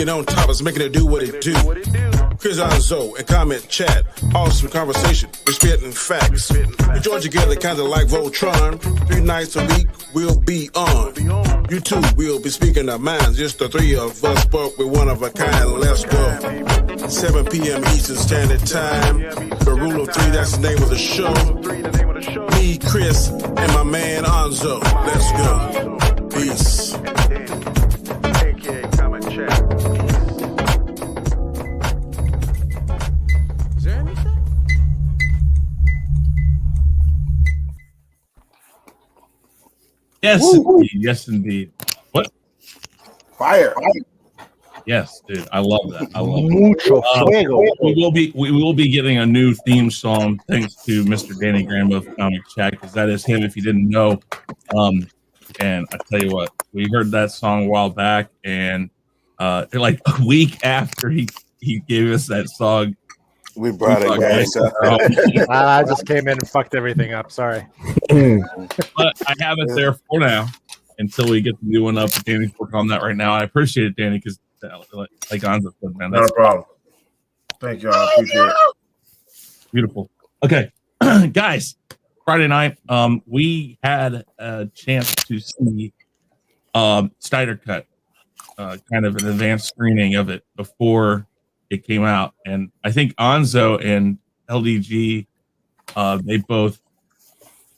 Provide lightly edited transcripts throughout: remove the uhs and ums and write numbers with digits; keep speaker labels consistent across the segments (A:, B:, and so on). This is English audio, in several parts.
A: Speaking on topics, making it do what it do. Here's Nzo and comment chat. Awesome conversation. We're spitting facts. We join together kind of like Voltron. 3 nights a week we'll be on. You too will be speaking our minds. Just the 3 of us, but we're one of a kind. Let's go. 7 p.m. Eastern Standard Time. The Rule of 3, that's the name of the show. Me, Chris, and my man Nzo. Let's go. Peace.
B: Is there anything?
C: Yes, indeed. Yes, indeed. What?
D: Fire.
C: Yes, dude. I love that. I love it. We will be getting a new theme song thanks to Mr. Danny Graham of Comic Chat, because that is him if you didn't know. And I tell you what, we heard that song a while back, and like a week after he gave us that song,
D: we brought it back.
B: I just came in and fucked everything up. Sorry.
C: But I have it there for now until we get the new one up. Danny's working on that right now. I appreciate it, Danny, because like Gonzo said, man,
D: Not a problem. Thank you. I appreciate it.
C: Beautiful. Okay, guys, Friday night, we had a chance to see Snyder Cut, kind of an advanced screening of it before it came out, and I think Nzo and LDG, they both.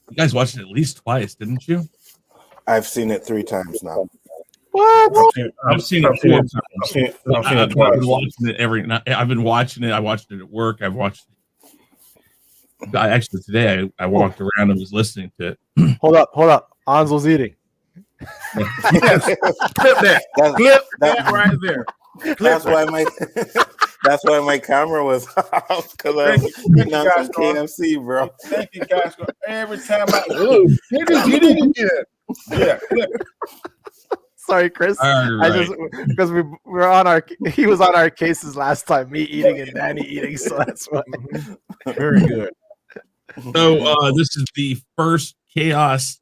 C: You guys watched it at least twice, didn't you?
D: I've seen it 3 times now.
B: What?
C: I've seen it 4 times. I've been watching it every night. I've been watching it. I watched it at work. I've watched it. Actually, today I walked around and was listening to it.
B: Hold up. Anzo's eating.
D: Yes. Clip that right there. That's why my camera was off, because I was eating on some KFC, bro.
E: Thank you, guys. Every time you didn't get it. Yeah.
B: Sorry, Chris.
C: Right.
B: I just because he was on our cases last time, me eating and Danny eating, so that's why.
E: Very good.
C: So this is the first chaos,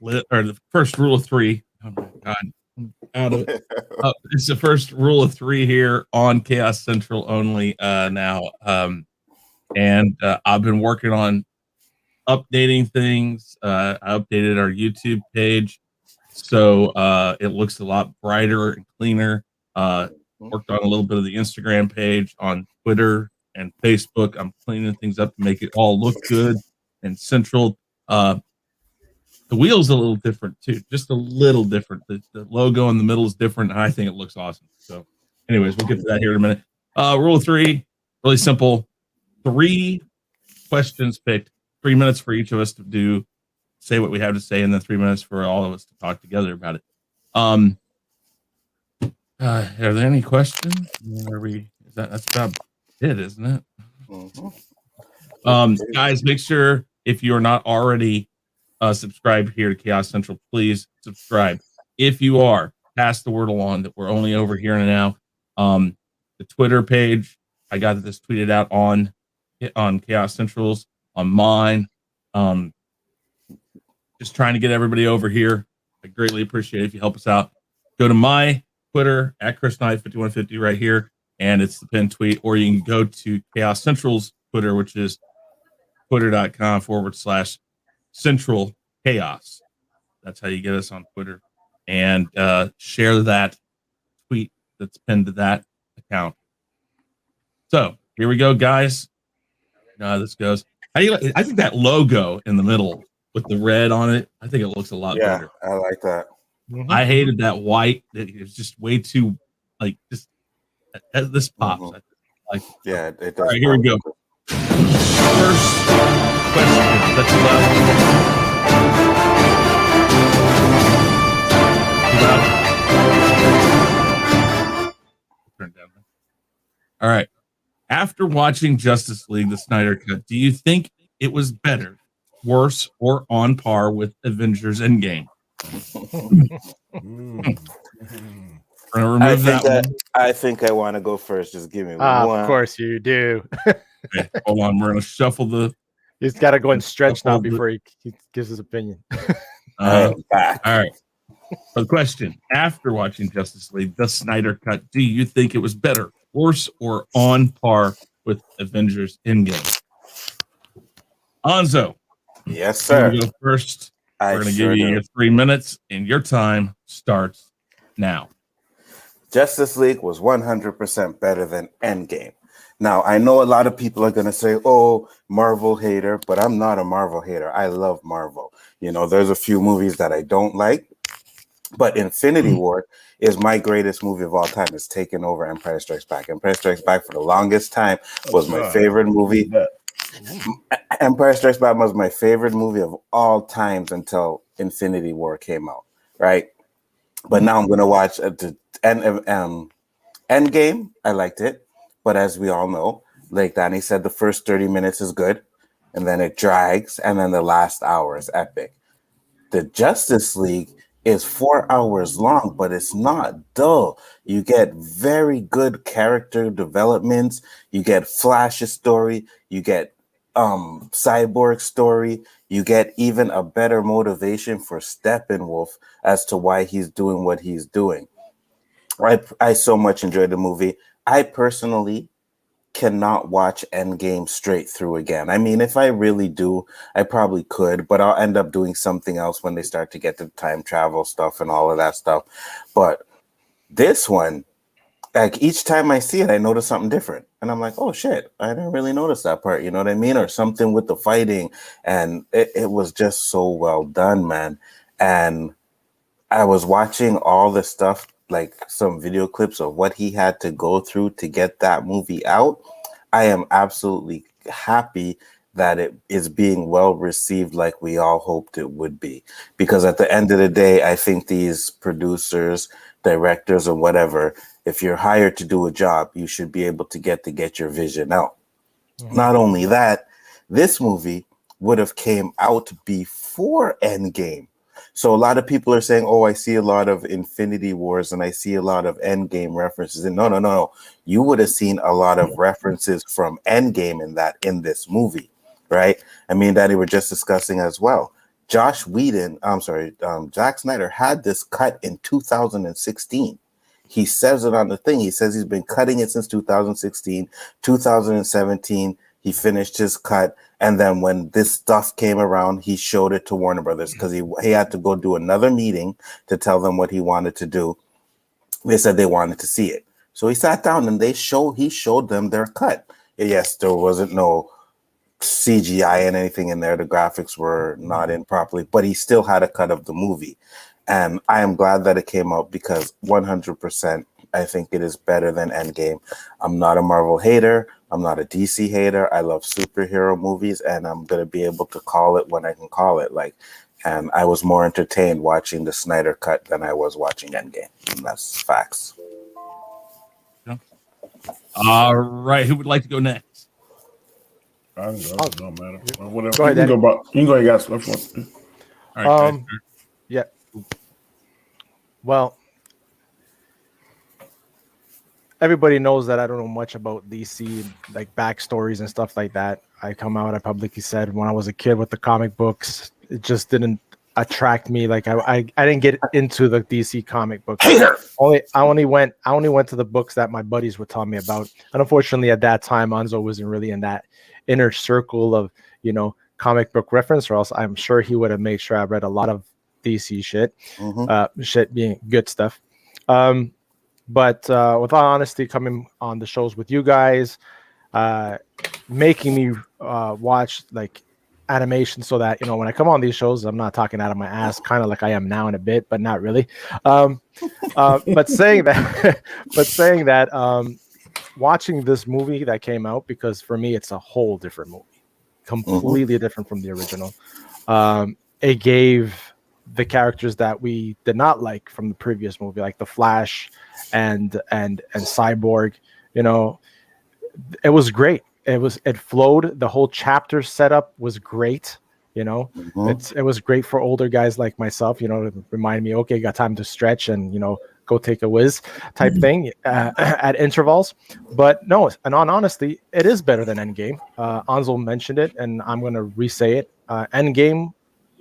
C: or the first rule of 3. Oh my god, I'm out of it. It's the first rule of 3 here on Khaos Central only now, and I've been working on updating things. I updated our YouTube page, so it looks a lot brighter and cleaner. Worked on a little bit of the Instagram page, on Twitter and Facebook. I'm cleaning things up to make it all look good and central. The wheel's a little different too, just a little different. The logo in the middle is different, and I think it looks awesome. So, anyways, we'll get to that here in a minute. Rule of 3, really simple. 3 questions picked, 3 minutes for each of us to say what we have to say, and then 3 minutes for all of us to talk together about it. Are there any questions? That's about it, isn't it?
D: Mm-hmm.
C: Guys, make sure if you're not already subscribed here to Khaos Central, please subscribe. If you are, pass the word along that we're only over here and now. The Twitter page, I got this tweeted out on Khaos Central's, on mine. Just trying to get everybody over here. I greatly appreciate it if you help us out. Go to my Twitter at ChrisKnight5150 right here, and it's the pinned tweet, or you can go to Khaos Central's Twitter, which is twitter.com/Central Chaos. That's how you get us on Twitter, and share that tweet that's pinned to that account. So here we go, guys. This goes. I think that logo in the middle with the red on it, I think it looks a lot better.
D: I like that.
B: Mm-hmm.
C: I hated that white. It's just way too just this pops.
D: Mm-hmm. It does.
C: All right, here we go. First question that's left. Turn down. All right. After watching Justice League, the Snyder Cut, do you think it was better, worse, or on par with Avengers Endgame?
D: I think I want to go first. Just give me one.
B: Of course you do.
C: Okay, hold on. We're going to shuffle the...
B: He's got to go and stretch now before he gives his opinion.
D: All right.
C: All right. The question: after watching Justice League, the Snyder Cut, do you think it was better, worse, or on par with Avengers Endgame? Anzo,
D: Yes,
C: you want
D: sir.
C: to go first?
D: I
C: We're going to
D: sure
C: give you
D: do.
C: your 3 minutes, and your time starts now.
D: Justice League was 100% better than Endgame. Now, I know a lot of people are going to say, oh, Marvel hater, but I'm not a Marvel hater. I love Marvel. You know, there's a few movies that I don't like, but Infinity War is my greatest movie of all time. It's taken over Empire Strikes Back. Empire Strikes Back for the longest time was my favorite movie. Empire Strikes Back was my favorite movie of all times until Infinity War came out, right? But now I'm going to watch the Endgame. I liked it. But as we all know, like Danny said, the first 30 minutes is good. And then it drags. And then the last hour is epic. The Justice League is 4 hours long, but it's not dull. You get very good character developments. You get Flash's story. You get Cyborg's story. You get even a better motivation for Steppenwolf as to why he's doing what he's doing. I so much enjoyed the movie. I personally cannot watch Endgame straight through again. I mean, if I really do, I probably could, but I'll end up doing something else when they start to get to time travel stuff and all of that stuff. But this one, like each time I see it, I notice something different. And I'm like, oh shit, I didn't really notice that part. You know what I mean? Or something with the fighting. And it was just so well done, man. And I was watching all the stuff, like some video clips of what he had to go through to get that movie out. I am absolutely happy that it is being well received like we all hoped it would be. Because at the end of the day, I think these producers, directors, or whatever, if you're hired to do a job, you should be able to get your vision out. Mm-hmm. Not only that, this movie would have came out before Endgame. So a lot of people are saying, oh, I see a lot of Infinity Wars and I see a lot of Endgame references. And no. You would have seen a lot of references from Endgame in this movie, right? I mean, that we were just discussing as well. Zack Snyder had this cut in 2016. He says it on the thing. He says he's been cutting it since 2016, 2017. He finished his cut. And then when this stuff came around, he showed it to Warner Brothers because he had to go do another meeting to tell them what he wanted to do. They said they wanted to see it. So he sat down and he showed them their cut. Yes, there wasn't no CGI and anything in there. The graphics were not in properly, but he still had a cut of the movie. And I am glad that it came out because 100%, I think it is better than Endgame. I'm not a Marvel hater. I'm not a DC hater. I love superhero movies, and I'm going to be able to call it when I can call it. And I was more entertained watching the Snyder Cut than I was watching Endgame. And that's facts.
C: Yeah. All right. Who would like to go next?
E: I can go. It don't matter. Whatever.
B: Go ahead,
E: you can go ahead, guys. All
C: right.
B: Yeah. Well, everybody knows that I don't know much about DC, like backstories and stuff like that. I publicly said when I was a kid with the comic books, it just didn't attract me. Like I didn't get into the DC comic books. I only went to the books that my buddies were telling me about. And unfortunately, at that time, Nzo wasn't really in that inner circle of, comic book reference, or else I'm sure he would have made sure I read a lot of DC shit. Mm-hmm. Shit being good stuff. But with all honesty, coming on the shows with you guys, making me watch like animation so that, when I come on these shows, I'm not talking out of my ass, kind of like I am now in a bit, but not really. But saying that, watching this movie that came out, because for me, it's a whole different movie, completely different from the original. It gave the characters that we did not like from the previous movie, like the Flash and Cyborg, it was great. It flowed. The whole chapter setup was great. It was great for older guys like myself, to remind me, okay, got time to stretch and, go take a whiz type thing at intervals. But no, and on honesty, it is better than Endgame. Anzo mentioned it, and I'm going to re-say it. Endgame,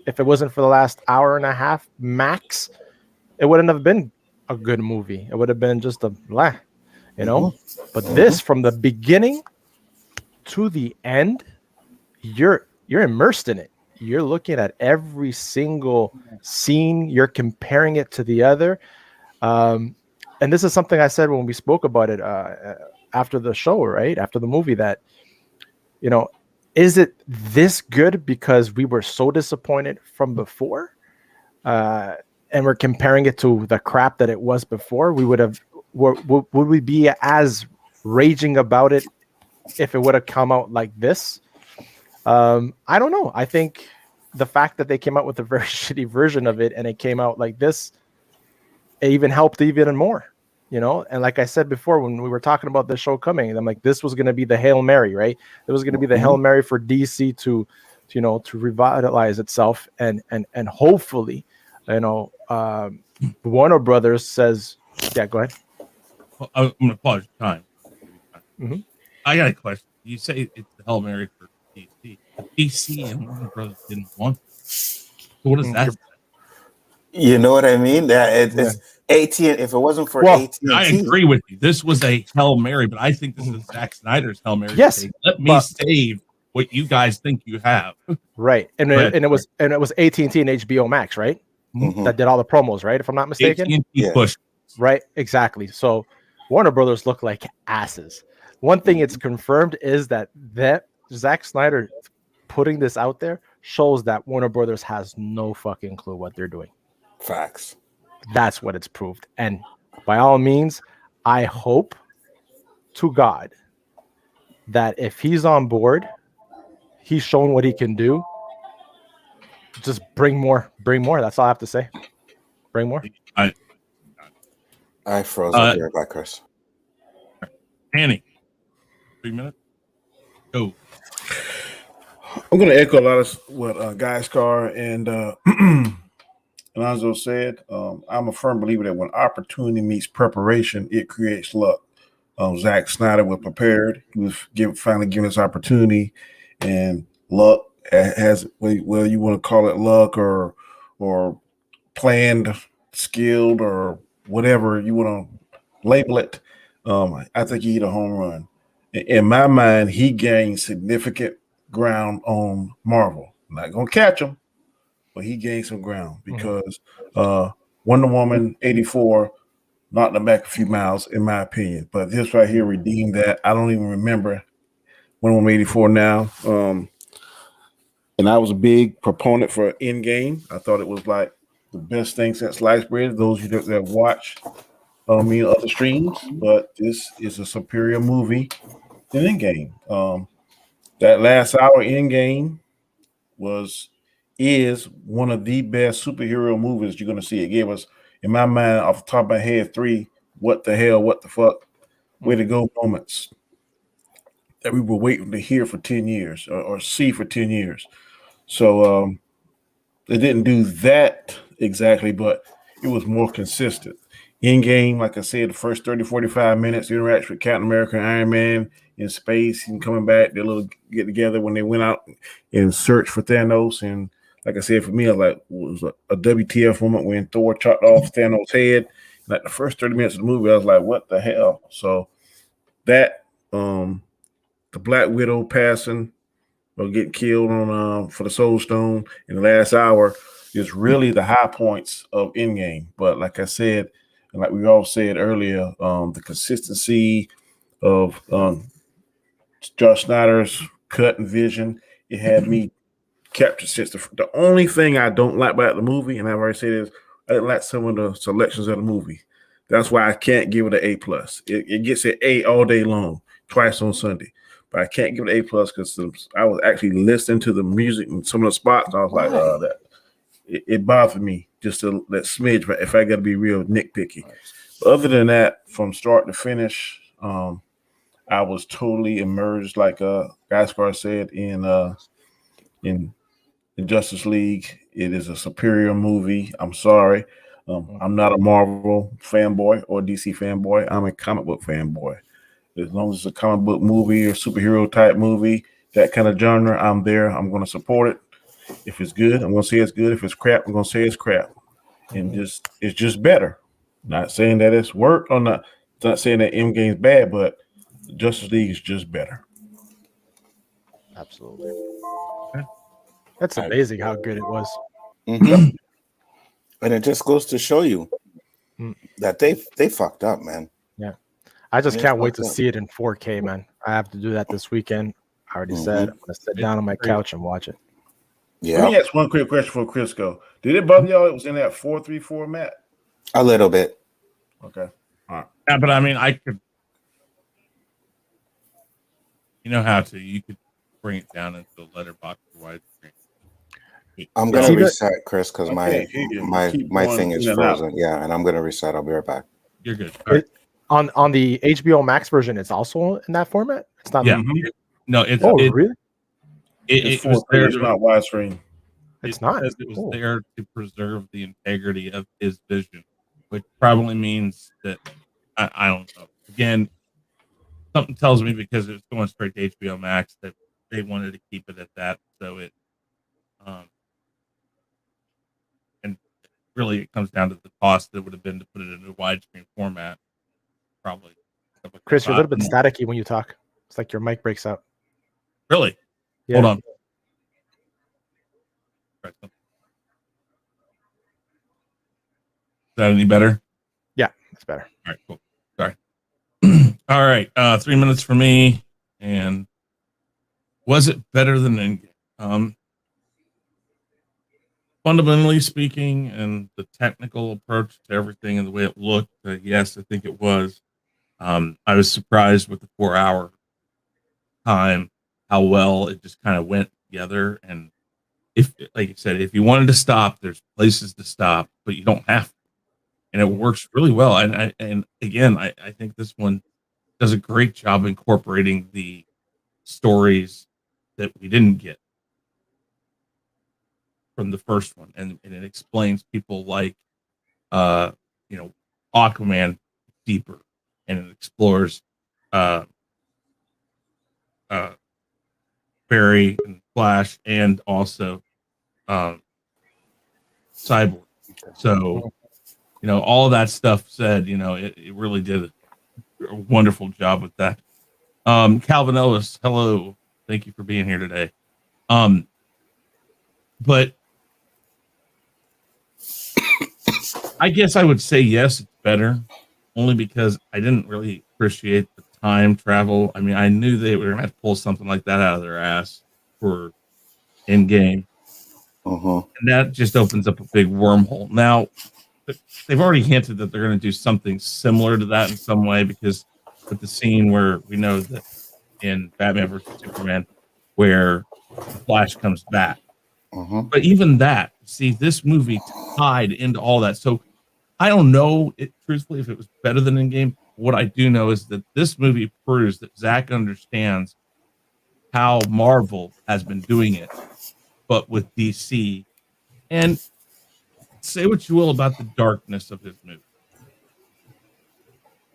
B: if it wasn't for the last hour and a half max, it wouldn't have been a good movie. It would have been just a blah, you know. But this, from the beginning to the end, you're immersed in it. You're looking at every single scene. You're comparing it to the other. And this is something I said when we spoke about it after the show, right? After the movie, that, you know, is it this good because we were so disappointed from before? And we're comparing it to the crap that it was before. Would we be as raging about it if it would have come out like this? I don't know. I think the fact that they came out with a very shitty version of it and it came out like this, it even helped even more, you know. And like I said before, when we were talking about this show coming, I'm like, this was going to be the Hail Mary, right? It was going to be the Hail Mary for DC to revitalize itself and hopefully, you know, Warner Brothers says, yeah, go ahead.
C: Well, I'm going to pause your time. I got a question. You say it's the Hail Mary for DC. DC and Warner Brothers didn't want it. So what does that say?
D: You know what I mean? It's AT. If it wasn't for AT&T,
C: I agree with you. This was a Hail Mary, but I think this is Zack Snyder's Hail Mary.
B: Yes,
C: let me save what you guys think you have.
B: Right, and it was AT&T and HBO Max, right? That did all the promos, right? If I'm not mistaken.
C: AT&T push.
B: Right, exactly. So Warner Brothers look like asses. One thing it's confirmed is that Zack Snyder putting this out there shows that Warner Brothers has no fucking clue what they're doing.
D: Facts.
B: That's what it's proved. And by all means, I hope to God that if he's on board, he's shown what he can do. Just bring more. That's all I have to say. Bring more.
D: I froze up here by Chris.
C: Annie, 3 minutes. Go.
E: I'm going to echo a lot of what Gaiskar and Nzo said. I'm a firm believer that when opportunity meets preparation, it creates luck. Zack Snyder was prepared. He was finally given his opportunity, and luck has, well, you want to call it luck or planned, skilled, or whatever you want to label it. I think he hit a home run. In my mind, he gained significant ground on Marvel. Not gonna catch him, but he gained some ground because Wonder Woman 84 knocked him back a few miles, in my opinion. But this right here redeemed that. I don't even remember Wonder Woman 84 now. And I was a big proponent for Endgame. I thought it was like the best thing since sliced bread. Those of you that watched other streams, but this is a superior movie than Endgame. That last hour Endgame is one of the best superhero movies you're going to see. It gave us, in my mind, off the top of my head, 3 what the hell, what the fuck, way to go moments that we were waiting to hear for 10 years or see for 10 years. So they didn't do that exactly, but it was more consistent. Endgame, like I said, the first 30, 45 minutes, interaction with Captain America and Iron Man in space and coming back, their little get together when they went out and searched for Thanos. And like I said, for me, it was a WTF moment when Thor chopped off Thanos' head. Like the first 30 minutes of the movie, I was like, what the hell? So that, the Black Widow passing or getting killed on for the Soul Stone in the last hour is really the high points of Endgame. But like I said, and like we all said earlier, the consistency of Josh Snyder's cut and vision, it had me captured since the only thing I don't like about the movie, and I've already said is I didn't like some of the selections of the movie. That's why I can't give it an A+. It gets an A all day long, twice on Sunday. But I can't give it an A+ because I was actually listening to the music and some of the spots. And I was like, that it bothered me just that smidge. But if I got to be real nitpicky, but other than that, from start to finish, I was totally immersed, like Gaiskar said, in Justice League. It is a superior movie. I'm sorry. I'm not a Marvel fanboy or DC fanboy. I'm a comic book fanboy. As long as it's a comic book movie or superhero type movie, that kind of genre, I'm there. I'm going to support it. If it's good, I'm going to say it's good. If it's crap, I'm going to say it's crap. and just it's just better. Not saying that it's work or not saying that Endgame's bad, but Justice League is just better.
B: Absolutely. That's amazing how good it was.
D: Mm-hmm. And it just goes to show you
B: Mm.
D: that they fucked up, man.
B: Yeah. I just
D: They
B: can't wait to
D: fucked up.
B: see it in 4K, man. I have to do that this weekend. I already said I'm gonna sit down on my couch and watch it.
E: Let me
D: Yeah,
E: ask one quick question for Chris. Go. Did it bother y'all? It was in that 4-3 format.
D: a little bit.
E: Okay. All right.
C: Yeah, but I mean, I could. You know how to. You could bring it down into a letterbox or widescreen.
D: I'm gonna
B: See that-
D: reset, Chris, because
E: I
D: my
E: can't hear you. You
D: my
E: keep
D: my
E: going
D: thing is
E: in and out.
D: frozen. Yeah, and I'm gonna reset. I'll be right back.
C: You're good. All right.
B: On the HBO Max version, it's also in that format. It's not.
C: Yeah.
E: Mhm.
C: No, it's
B: Oh,
C: it,
B: really?
E: It's
C: it was
E: 4-3.
C: there.
E: It's not widescreen.
B: It's not.
C: Because it was
B: Oh.
C: there to preserve the integrity of his vision, which probably means that I don't know. Again, something tells me because it's going straight to HBO Max that they wanted to keep it at that, so it and really it comes down to the cost that would have been to put it in a widescreen format. Probably.
B: Chris, you're a little bit staticky when you talk. It's like your mic breaks out.
C: Really?
B: Yeah.
C: Hold on. Is that any better?
B: Yeah, it's better.
C: All right, cool. Sorry. All right, 3 minutes for me. And was it better than Endgame? Fundamentally speaking, and the technical approach to everything and the way it looked, yes, I think it was. I was surprised with the 4 hour time, how well it just kind of went together. And if, like you said, if you wanted to stop, there's places to stop, but you don't have to. And it works really well. And again, I think this one does a great job incorporating the stories that we didn't get from the first one, and it explains people like Aquaman deeper, and it explores Barry and Flash, and also Cyborg. So all of that stuff said, it really did a wonderful job with that. Calvin Ellis, hello, thank you for being here today. But I guess I would say yes, it's better, only because I didn't really appreciate the time travel. I mean, I knew they were gonna have to pull something like that out of their ass for Endgame, and that just opens up a big wormhole. Now, they've already hinted that they're going to do something similar to that in some way, because with the scene where we know that in Batman vs Superman, where Flash comes back. But even that, see, this movie tied into all that. So I don't know, truthfully, if it was better than Endgame. What I do know is that this movie proves that Zack understands how Marvel has been doing it, but with DC. And say what you will about the darkness of his movie.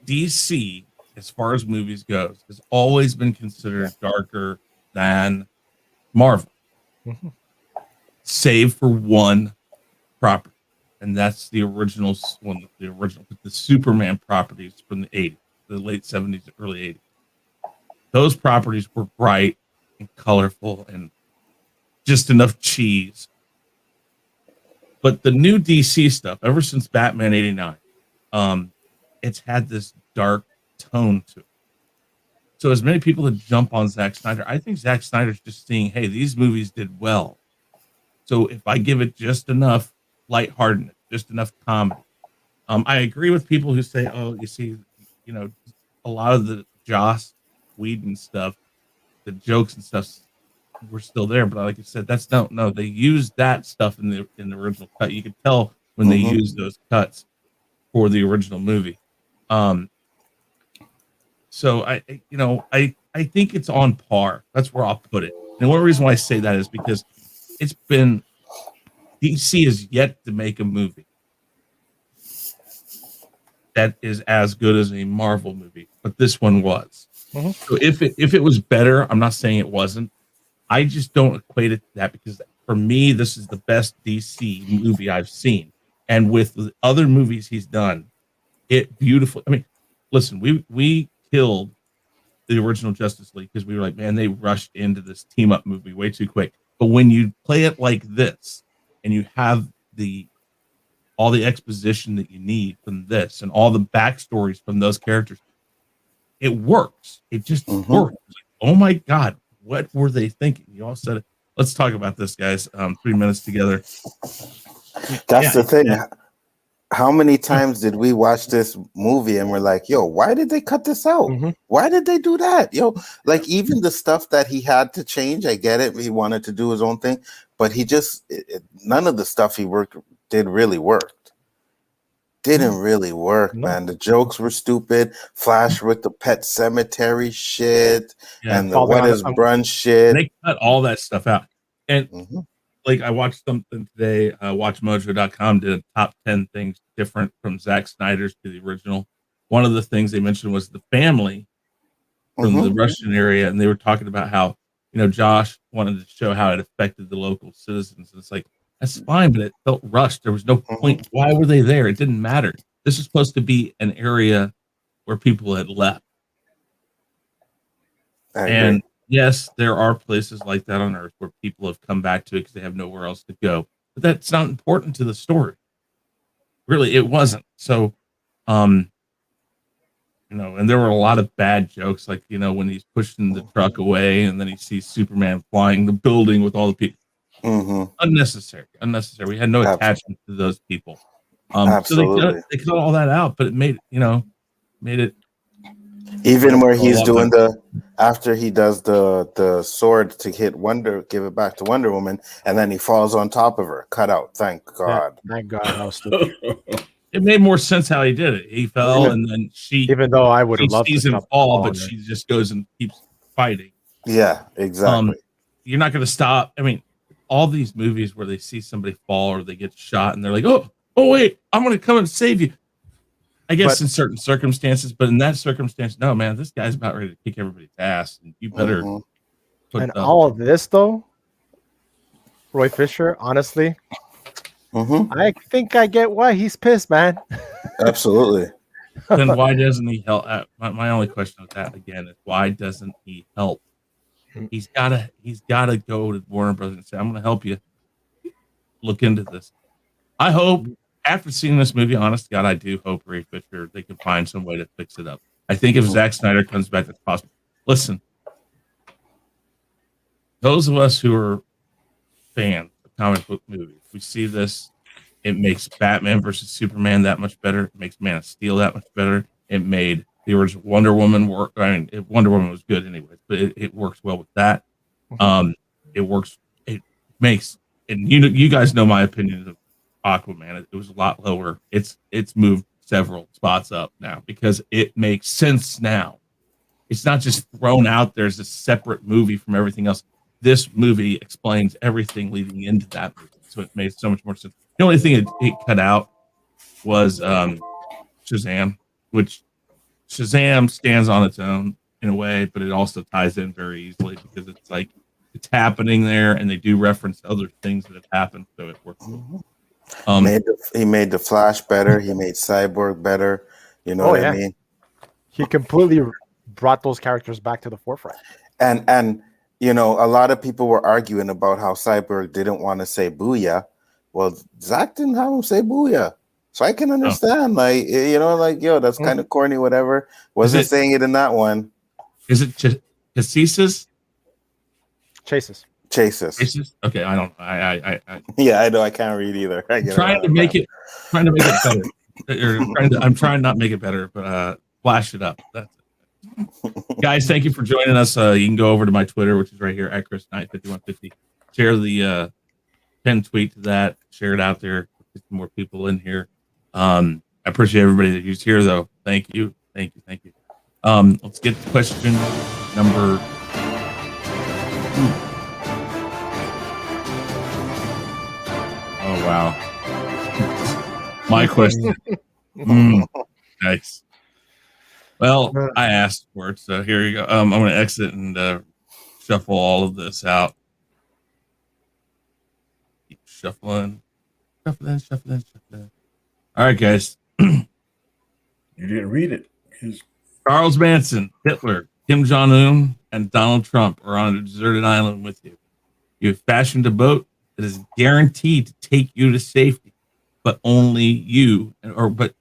C: DC, as far as movies goes, has always been considered darker than Marvel. Save for one property, and that's the original one, the Superman properties from the 80s, the late 70s, early 80s. Those properties were bright and colorful and just enough cheese. But the new DC stuff, ever since Batman 89, it's had this dark tone to it. So as many people that jump on Zack Snyder, I think Zack Snyder's just seeing, hey, these movies did well. So if I give it just enough lightheartedness, just enough comedy. I agree with people who say, oh, you see, a lot of the Joss Whedon stuff, the jokes and stuff were still there. But like I said, that's no, they used that stuff in the original cut. You could tell when they used those cuts for the original movie. So I think it's on par. That's where I'll put it. And one reason why I say that is because DC is yet to make a movie that is as good as a Marvel movie, but this one was. So if it was better, I'm not saying it wasn't. I just don't equate it to that, because for me, this is the best DC movie I've seen. And with the other movies he's done, it beautifully. I mean, listen, we killed the original Justice League because we were like, man, they rushed into this team up movie way too quick. But when you play it like this, and you have all the exposition that you need from this, and all the backstories from those characters, it works. It just works. Oh my God, what were they thinking? You all said it. Let's talk about this, guys. 3 minutes together.
D: That's the thing. Yeah. How many times did we watch this movie and we're like, yo, why did they cut this out? Why did they do that? Yo, like even the stuff that he had to change, I get it. He wanted to do his own thing, but he just, none of the stuff he did really worked. Didn't really work, man. The jokes were stupid. Flash with the Pet Cemetery shit and the What is Brunch shit.
C: They cut all that stuff out. And like I watched something today, WatchMojo.com did a top 10 things different from Zack Snyder's to the original. One of the things they mentioned was the family from the Russian area, and they were talking about how, you know, Josh wanted to show how it affected the local citizens. And it's like, that's fine, but it felt rushed. There was no point. Why were they there? It didn't matter. This is supposed to be an area where people had left. And yes, there are places like that on Earth where people have come back to it because they have nowhere else to go. But that's not important to the story. Really, it wasn't. So, you know, and there were a lot of bad jokes, like, you know, when he's pushing the truck away and then he sees Superman flying the building with all the people. Unnecessary. We had no attachment to those people.
D: Absolutely.
C: So they cut all that out, but it made it.
D: Even where he's doing after he does the sword to give it back to Wonder Woman, and then he falls on top of her. Cut out. Thank God.
B: Yeah, thank God. How stupid.
C: It made more sense how he did it. He fell, and then
B: even though I would have loved to
C: him fall, but she just goes and keeps fighting.
D: Yeah, exactly.
C: You're not going to stop. I mean, all these movies where they see somebody fall or they get shot, and they're like, oh wait, I'm going to come and save you. I guess in certain circumstances, but in that circumstance, no, man, this guy's about ready to kick everybody's ass, and you better.
B: All of this, though, Roy Fisher, honestly, I think I get why he's pissed, man.
D: Absolutely.
C: Then why doesn't he help? My only question with that again is why doesn't he help? He's gotta go to Warner Brothers and say, I'm going to help you look into this. I hope. After seeing this movie, honest to God, I do hope Ray Fisher, they can find some way to fix it up. I think if Zack Snyder comes back, that's possible. Listen, those of us who are fans of comic book movies, we see this, it makes Batman versus Superman that much better. It makes Man of Steel that much better. It made the original Wonder Woman work. I mean, Wonder Woman was good anyways, but it works well with that. It works. It makes, and you guys know my opinion of Aquaman. It was a lot lower. It's moved several spots up now because it makes sense now. It's not just thrown out there as a separate movie from everything else. This movie explains everything leading into that movie, so it made so much more sense. The only thing it cut out was Shazam, which Shazam stands on its own in a way, but it also ties in very easily because it's like it's happening there, and they do reference other things that have happened, so it works.
D: He made the Flash better. He made Cyborg better. You know what I mean?
B: He completely brought those characters back to the forefront.
D: And you know, a lot of people were arguing about how Cyborg didn't want to say "booyah." Well, Zach didn't have him say "booyah," so I can understand. Like, you know, like, yo, that's kind of corny. Whatever. Wasn't saying it in that one.
C: Is it Chases?
B: Chases.
C: Okay, I don't. I
D: yeah, I know. I can't read either.
C: Trying to make it better. I'm trying not to make it better, but flash it up. That's it. Guys, thank you for joining us. You can go over to my Twitter, which is right here at Chris95150. Share the pinned tweet to that. Share it out there. Get some more people in here. I appreciate everybody who's here, though. Thank you. Let's get to question number 2. Oh, wow. My question. Nice. Well, I asked for it, so here you go. I'm going to exit and shuffle all of this out. Keep shuffling. All right, guys.
E: You didn't read it.
C: Charles Manson, Hitler, Kim Jong-un, and Donald Trump are on a deserted island with you. You have fashioned a boat that is guaranteed to take you to safety, but only you, but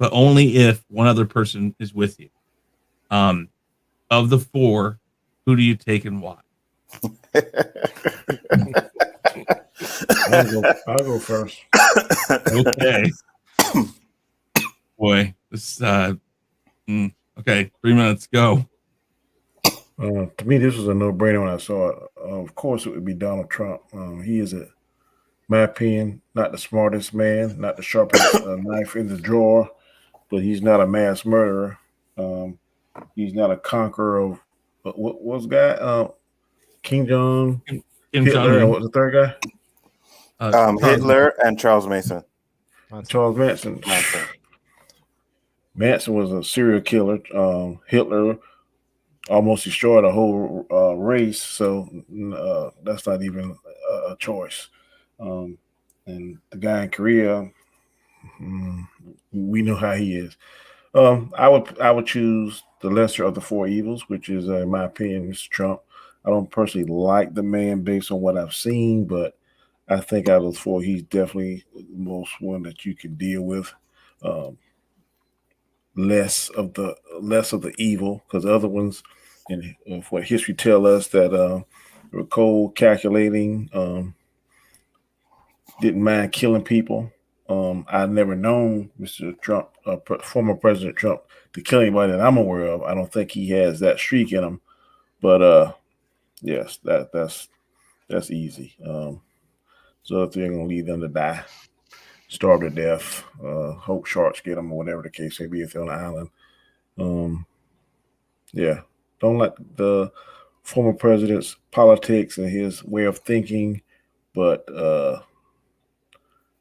C: only if one other person is with you. Of the four, who do you take and why?
E: I'll go first.
C: Okay. Boy, this okay, 3 minutes, go.
E: To me, this was a no-brainer when I saw it. Of course, it would be Donald Trump. He is, my opinion, not the smartest man, not the sharpest knife in the drawer, but he's not a mass murderer. He's not a conqueror of what was the guy? Kim Jong, Hitler, and what was the third guy?
D: Hitler and Charles Manson.
E: Charles Manson. Manson was a serial killer. Hitler almost destroyed a whole race, so that's not even a choice. And the guy in Korea, we know how he is. I would choose the lesser of the four evils, which is, in my opinion, Mr. Trump. I don't personally like the man based on what I've seen, but I think out of those four, he's definitely the most one that you can deal with. Less of the evil, because the other ones, and what history tell us, that were cold, calculating, didn't mind killing people. I've never known Mr. Trump, former President Trump, to kill anybody that I'm aware of. I don't think he has that streak in him. But yes, that's easy. So if they're gonna leave them to die, starve to death, hope sharks get them, or whatever the case may be if they're on the island. Yeah, don't like the former president's politics and his way of thinking, but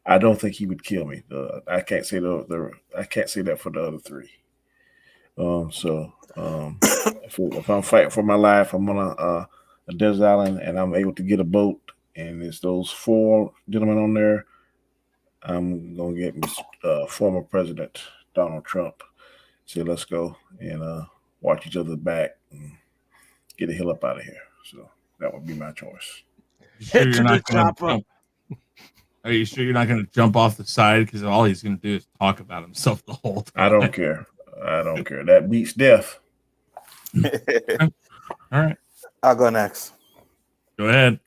E: I don't think he would kill me. I can't say I can't say that for the other three. If I'm fighting for my life, I'm on a desert island and I'm able to get a boat, and it's those four gentlemen on there, I'm gonna get former President Donald Trump. Say let's go and watch each other back and get the hell up out of here. So that would be my choice.
C: Are you sure you're not going to jump off the side? Because all he's going to do is talk about himself the whole time.
E: I don't care. That beats death.
C: All right.
D: I'll go next.
C: Go ahead.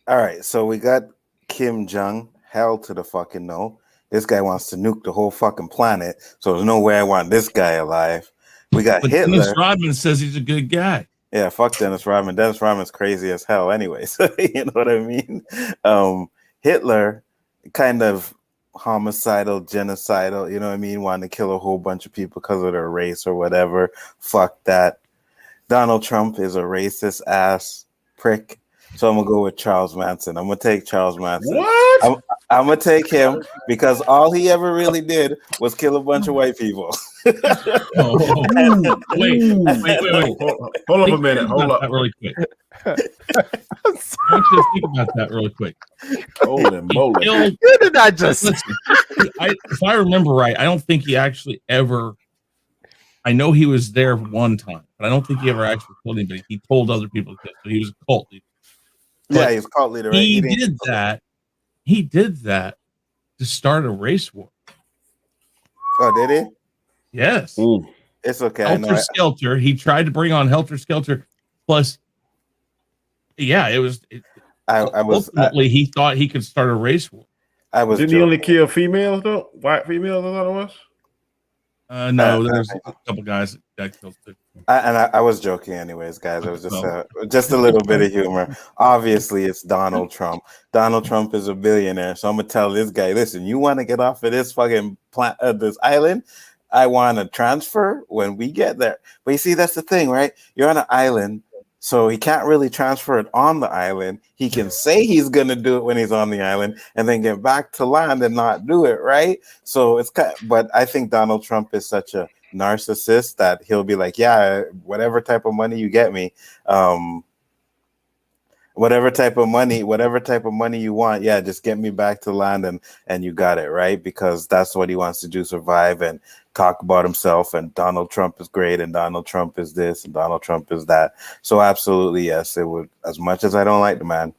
D: All right. So we got Kim Jong, hell to the fucking no. This guy wants to nuke the whole fucking planet. So there's no way I want this guy alive. We got Hitler.
C: Dennis Rodman says he's a good guy.
D: Yeah, fuck Dennis Rodman. Dennis Rodman's crazy as hell anyway. So you know what I mean? Hitler, kind of homicidal, genocidal, you know what I mean? Wanting to kill a whole bunch of people because of their race or whatever. Fuck that. Donald Trump is a racist ass prick. So I'm going to go with Charles Manson. I'm going to take Charles Manson.
E: What?
D: I'm going to take him because all he ever really did was kill a bunch of white people.
C: Wait.
E: Hold up a minute. Hold up.
C: That really quick. I want you to think about that really quick.
E: Holy moly.
B: Who did I just say?
C: If I remember right, I don't think he actually ever. I know he was there one time, but I don't think he ever actually killed anybody. He told other people to kill. So he was a cult leader.
D: Yeah, he was a cult leader. Right?
C: He did that. He did that to start a race war.
D: Oh, did he?
C: Yes.
E: Ooh.
D: It's okay.
C: Helter Skelter. He tried to bring on Helter Skelter. Plus, yeah, it was. Ultimately, he thought he could start a race war.
E: Didn't he only kill females though? White females, I thought it was.
C: No, there's a couple guys that killed too.
D: I was joking, anyways, guys. It was just a little bit of humor. Obviously, it's Donald Trump. Donald Trump is a billionaire, so I'm gonna tell this guy, listen, you want to get off of this fucking this island? I want to transfer when we get there. But you see, that's the thing, right? You're on an island, so he can't really transfer it on the island. He can say he's gonna do it when he's on the island, and then get back to land and not do it, right? So it's but I think Donald Trump is such a narcissist that he'll be like, yeah, whatever type of money you get me. Well, whatever type of money you want, yeah, just get me back to land, and you got it, right? Because that's what he wants to do, survive and talk about himself, and Donald Trump is great, and Donald Trump is this, and Donald Trump is that. So absolutely, yes, it would. As much as I don't like the man,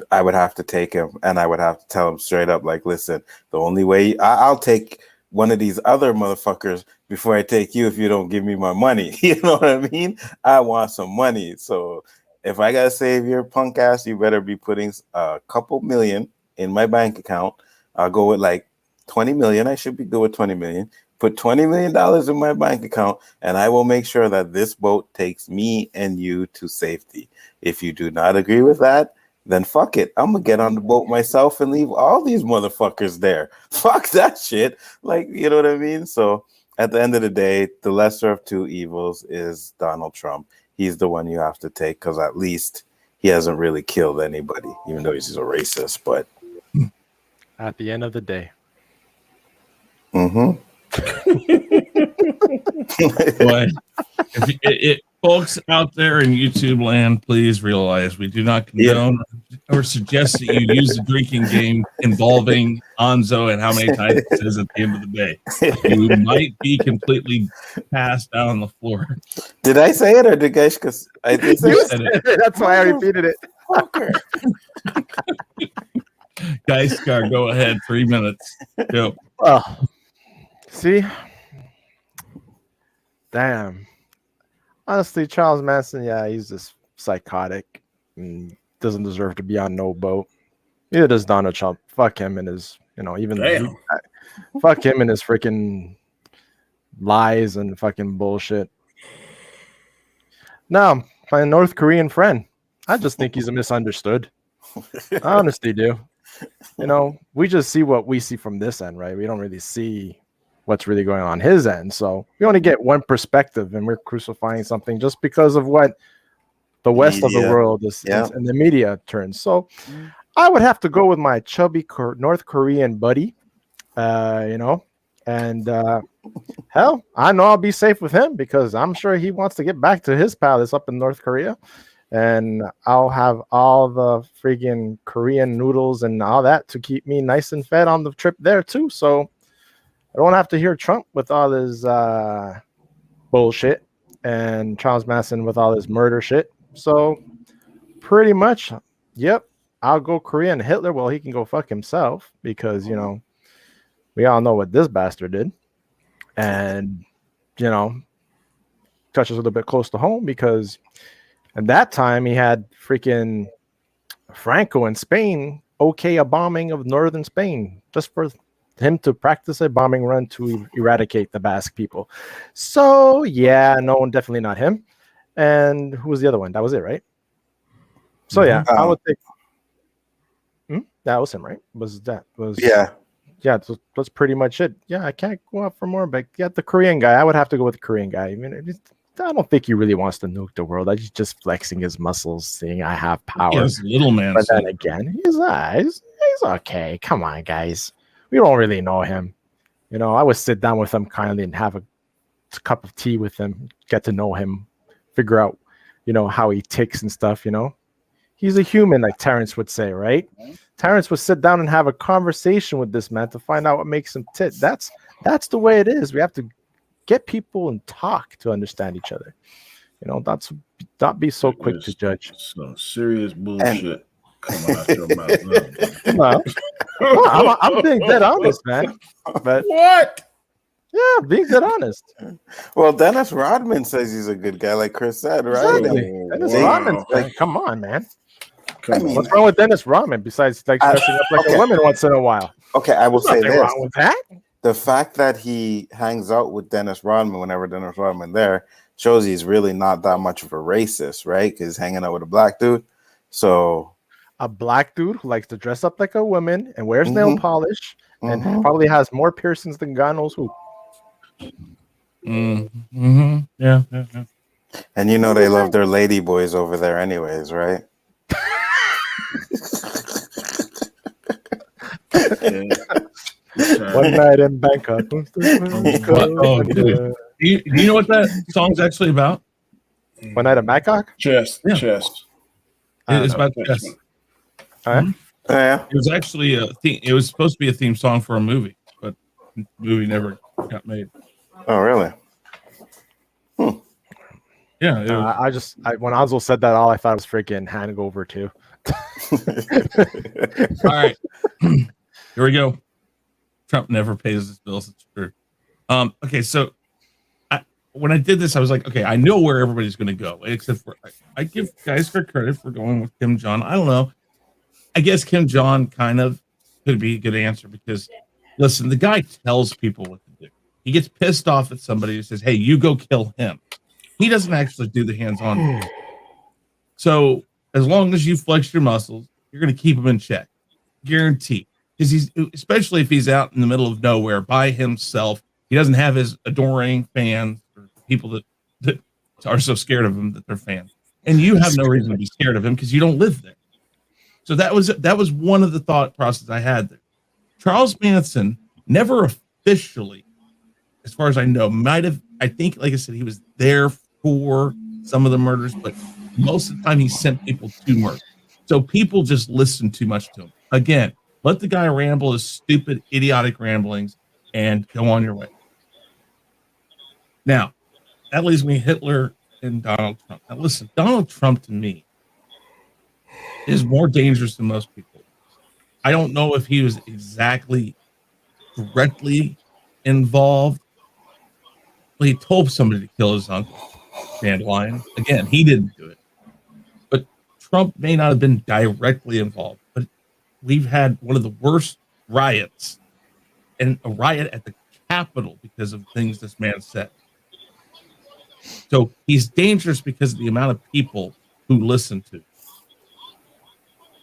D: I would have to take him, and I would have to tell him straight up, like, listen, the only way I'll take one of these other motherfuckers before I take you if you don't give me my money. You know what I mean? I want some money. So if I gotta save your punk ass, you better be putting a couple million in my bank account. I'll go with like 20 million. I should be good with 20 million. Put $20 million in my bank account, and I will make sure that this boat takes me and you to safety. If you do not agree with that, then fuck it. I'm gonna get on the boat myself and leave all these motherfuckers there. Fuck that shit. Like, you know what I mean? So at the end of the day, the lesser of two evils is Donald Trump. He's the one you have to take, because at least he hasn't really killed anybody, even though he's a racist. But
B: At the end of the day.
C: Boy, if folks out there in YouTube land, please realize we do not condone or suggest that you use a drinking game involving Nzo and how many times it says at the end of the day. You might be completely passed down on the floor.
D: Did I say it, or did Gaiskar? I did say it.
B: That's why I repeated it.
C: Gaiskar, go ahead. 3 minutes. Go.
B: Well, see, damn. Honestly, Charles Manson, yeah, he's just psychotic and doesn't deserve to be on no boat. Neither does Donald Trump. Fuck him and his, fuck him and his freaking lies and fucking bullshit. Now, my North Korean friend, I just think he's misunderstood. I honestly do. We just see what we see from this end, right? We don't really see what's really going on his end. So we only get one perspective, and we're crucifying something just because of what the rest of the world is and the media turns. So I would have to go with my chubby North Korean buddy, and hell, I know I'll be safe with him because I'm sure he wants to get back to his palace up in North Korea. And I'll have all the freaking Korean noodles and all that to keep me nice and fed on the trip there too. So I don't have to hear Trump with all his bullshit and Charles Manson with all his murder shit. So pretty much, yep, I'll go Korean. Hitler, well, he can go fuck himself because, we all know what this bastard did. And, touches a little bit close to home because at that time he had freaking Franco in Spain a bombing of northern Spain just for him to practice a bombing run to eradicate the Basque people. So yeah, no, definitely not him. And who was the other one? That was it, right? So yeah, I would think that was him, right? Yeah, that's pretty much it. Yeah, I can't go out for more, but yeah, the Korean guy, I would have to go with the Korean guy. I mean, I don't think he really wants to nuke the world. He's just flexing his muscles, saying I have power.
C: Yes, little man.
B: But then again, he's okay. Come on, guys. We don't really know him. I would sit down with him kindly and have a cup of tea with him, get to know him, figure out, how he ticks and stuff, He's a human, like Terrence would say, right? Terrence would sit down and have a conversation with this man to find out what makes him tick. That's the way it is. We have to get people and talk to understand each other. Not be so quick to judge.
E: Some serious bullshit coming out your mouth.
B: Well, I'm being dead honest, man. But
E: what?
B: Yeah, being dead honest.
D: Well, Dennis Rodman says he's a good guy, like Chris said, right?
B: Exactly. Dennis Rodman, come on, man. What's wrong with Dennis Rodman besides dressing up like a woman once in a while?
D: Okay, I will say this.
B: Wrong with that?
D: The fact that he hangs out with Dennis Rodman whenever Dennis Rodman there shows he's really not that much of a racist, right? Because he's hanging out with a black dude. So
B: a black dude who likes to dress up like a woman and wears nail polish and probably has more piercings than God knows who.
C: Yeah.
D: And they love their lady boys over there anyways, right?
B: One night in Bangkok.
C: Do you know what that song's actually about?
B: One night in Bangkok?
E: Chest.
C: It's about chess.
B: All right.
D: Yeah.
C: It was actually a theme. It was supposed to be a theme song for a movie, but the movie never got made.
D: Oh, really?
C: Yeah. It was,
B: When Nzo said that, all I thought was freaking Hangover too.
C: all right. Here we go. Trump never pays his bills. It's true. Okay, so when I did this, I was like, okay, I know where everybody's going to go, except for I give Gaiskar credit for going with Kim Jong. I don't know. I guess Kim Jong kind of could be a good answer because, listen, the guy tells people what to do. He gets pissed off at somebody who says, hey, you go kill him. He doesn't actually do the hands-on. So as long as you flex your muscles, you're going to keep him in check. Guaranteed. Because especially if he's out in the middle of nowhere by himself, he doesn't have his adoring fans or people that are so scared of him that they're fans. And you have no reason to be scared of him because you don't live there. So that was one of the thought process I had there. Charles Manson never officially, as far as I know, I think, like I said, he was there for some of the murders, but most of the time he sent people to murder. So people just listened too much to him. Again, let the guy ramble his stupid, idiotic ramblings and go on your way. Now, that leaves me Hitler and Donald Trump. Now, listen, Donald Trump to me is more dangerous than most people. I don't know if he was exactly directly involved. Well, he told somebody to kill his uncle, Dandelion. Again, he didn't do it. But Trump may not have been directly involved. But we've had one of the worst riots, and a riot at the Capitol because of things this man said. So he's dangerous because of the amount of people who listen to him.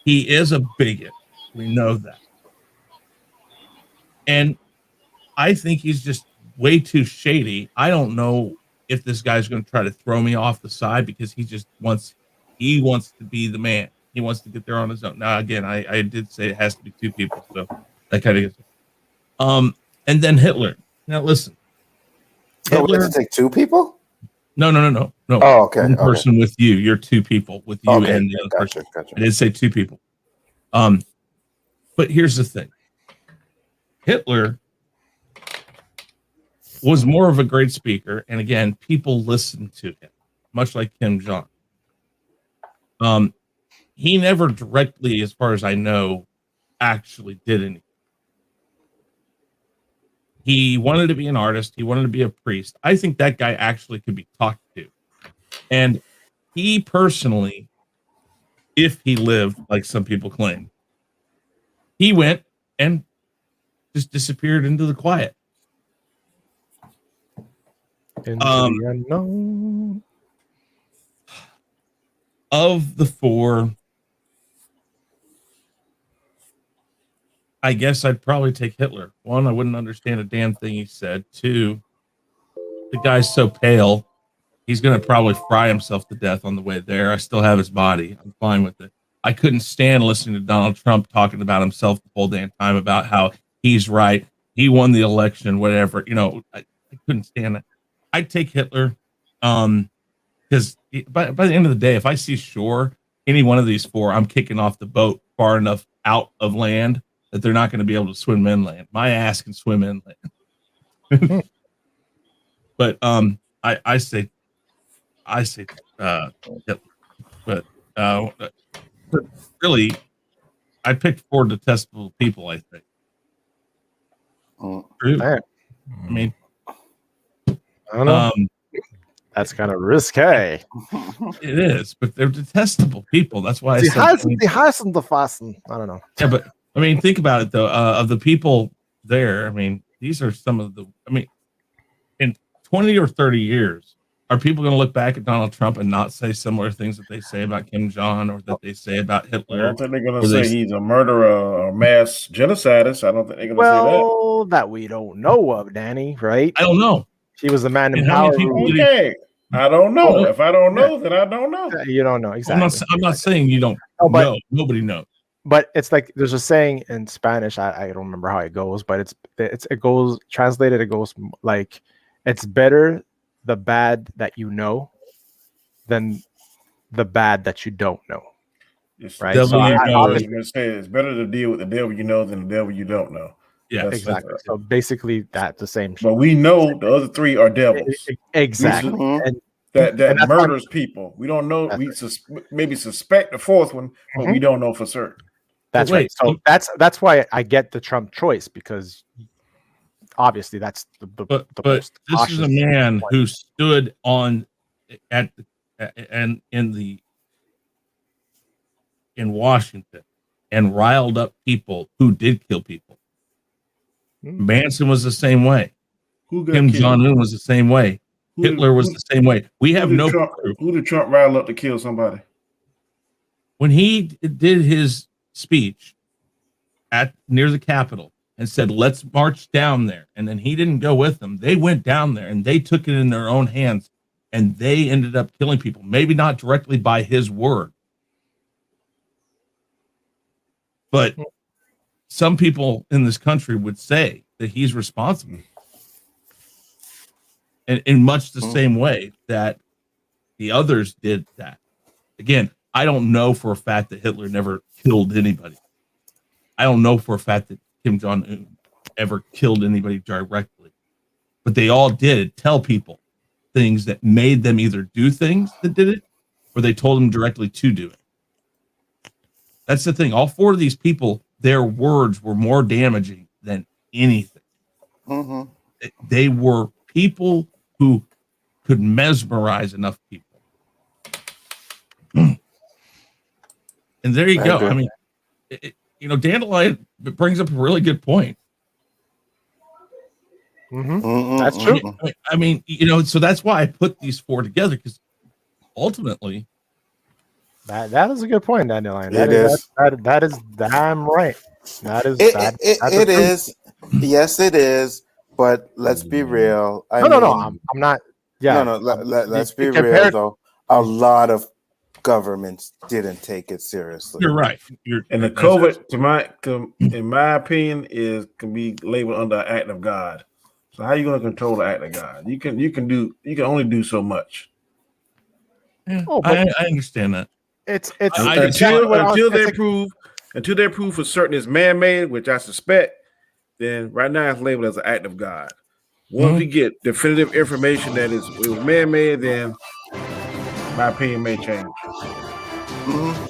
C: He is a bigot. We know that. And I think he's just way too shady. I don't know if this guy's going to try to throw me off the side because he wants to be the man. He wants to get there on his own. Now, again, I did say it has to be two people, so that kind of gets it. And then Hitler. Now, listen.
D: Hitler, we have to take two people?
C: No.
D: Oh, okay.
C: One person with you. You're two people with you and the other person.
D: Gotcha.
C: I did say two people. But here's the thing. Hitler was more of a great speaker, and again, people listened to him, much like Kim Jong. He never directly, as far as I know, actually did anything. He wanted to be an artist. He wanted to be a priest. I think that guy actually could be talked to. And he personally, if he lived, like some people claim, he went and just disappeared into the quiet.
B: Into the unknown.
C: Of the four, I guess I'd probably take Hitler. One, I wouldn't understand a damn thing he said. Two, the guy's so pale, he's going to probably fry himself to death on the way there. I still have his body. I'm fine with it. I couldn't stand listening to Donald Trump talking about himself the whole damn time about how he's right. He won the election, whatever. I couldn't stand it. I'd take Hitler because by the end of the day, if I see shore, any one of these four, I'm kicking off the boat far enough out of land that they're not going to be able to swim inland. My ass can swim inland. But I say Hitler. But really, I picked four detestable people, I think. True. I mean,
B: I don't know. That's kind of risque.
C: It is, but they're detestable people. That's why I said.
B: I don't know.
C: Yeah, but I mean, think about it though. Of the people there, I mean, these are some of the. I mean, in 20 or 30 years, are people going to look back at Donald Trump and not say similar things that they say about Kim Jong or that they say about Hitler?
E: I don't think they're going to say he's a murderer or mass genocidist. I don't think they're going to say that.
B: Well, that we don't know of, Danny, right?
C: I don't know.
B: He was the man in power.
E: Okay. I don't know. If I don't know, then I don't know.
B: You don't know. Exactly.
C: I'm not saying you don't know. Nobody knows.
B: But it's like there's a saying in Spanish. I don't remember how it goes, but it goes translated. It goes like, it's better the bad that you know than the bad that you don't know.
E: It's,
B: right?
C: Devil
B: So
C: you know.
B: obviously,
E: it's better to deal with the devil you know than the devil you don't know.
C: Yeah,
E: That's
B: exactly. So basically, that the same.
E: But we know the other three are devils.
B: Exactly,
D: Mhm.
B: and
E: That
B: that's why-
E: murders people. We don't know.
B: That's
E: We maybe suspect the fourth one, but we don't know for certain.
B: That's
C: But
B: right. So that's why I get the Trump choice, because obviously that's the
C: but
B: most
C: this is a
B: cautious
C: man
B: one.
C: who stood on and in Washington and riled up people who did kill people. Manson was the same way.
E: Who got
C: Kim
E: killed?
C: Jong-un was the same way. Hitler was the same way. We have no clue.
E: Who did Trump rile up to kill somebody?
C: When he did his speech at near the Capitol and said, "Let's march down there," and then he didn't go with them. They went down there and they took it in their own hands, and they ended up killing people. Maybe not directly by his word, but some people in this country would say that he's responsible. And in much the same way that the others did that. Again, I don't know for a fact that Hitler never killed anybody. I don't know for a fact that Kim Jong-un ever killed anybody directly. But they all did tell people things that made them either do things that did it, or they told them directly to do it. That's the thing. All four of these people, their words were more damaging than anything.
D: Mhm.
C: They were people who could mesmerize enough people. And there you go. I mean, Dandelion brings up a really good point.
B: That's true.
C: I mean, so that's why I put these four together, because ultimately,
B: that is a good point, Dandelion.
D: It is.
B: That is damn right. That is
D: It is. Yes, it is. But let's be real.
B: No. I'm not. Yeah.
D: No. Let's be real
B: compared-
D: though. A lot of governments didn't take it seriously.
C: you're right.
E: And the COVID, in my opinion, can be labeled under an act of God. So how are you going to control the act of God? You can only do so much.
C: Yeah,
B: Oh, but
C: I understand that.
B: It's
E: until they prove for certain it's man-made, which I suspect, then right now it's labeled as an act of God. Once we get definitive information that it was man-made, then my opinion may change.
C: I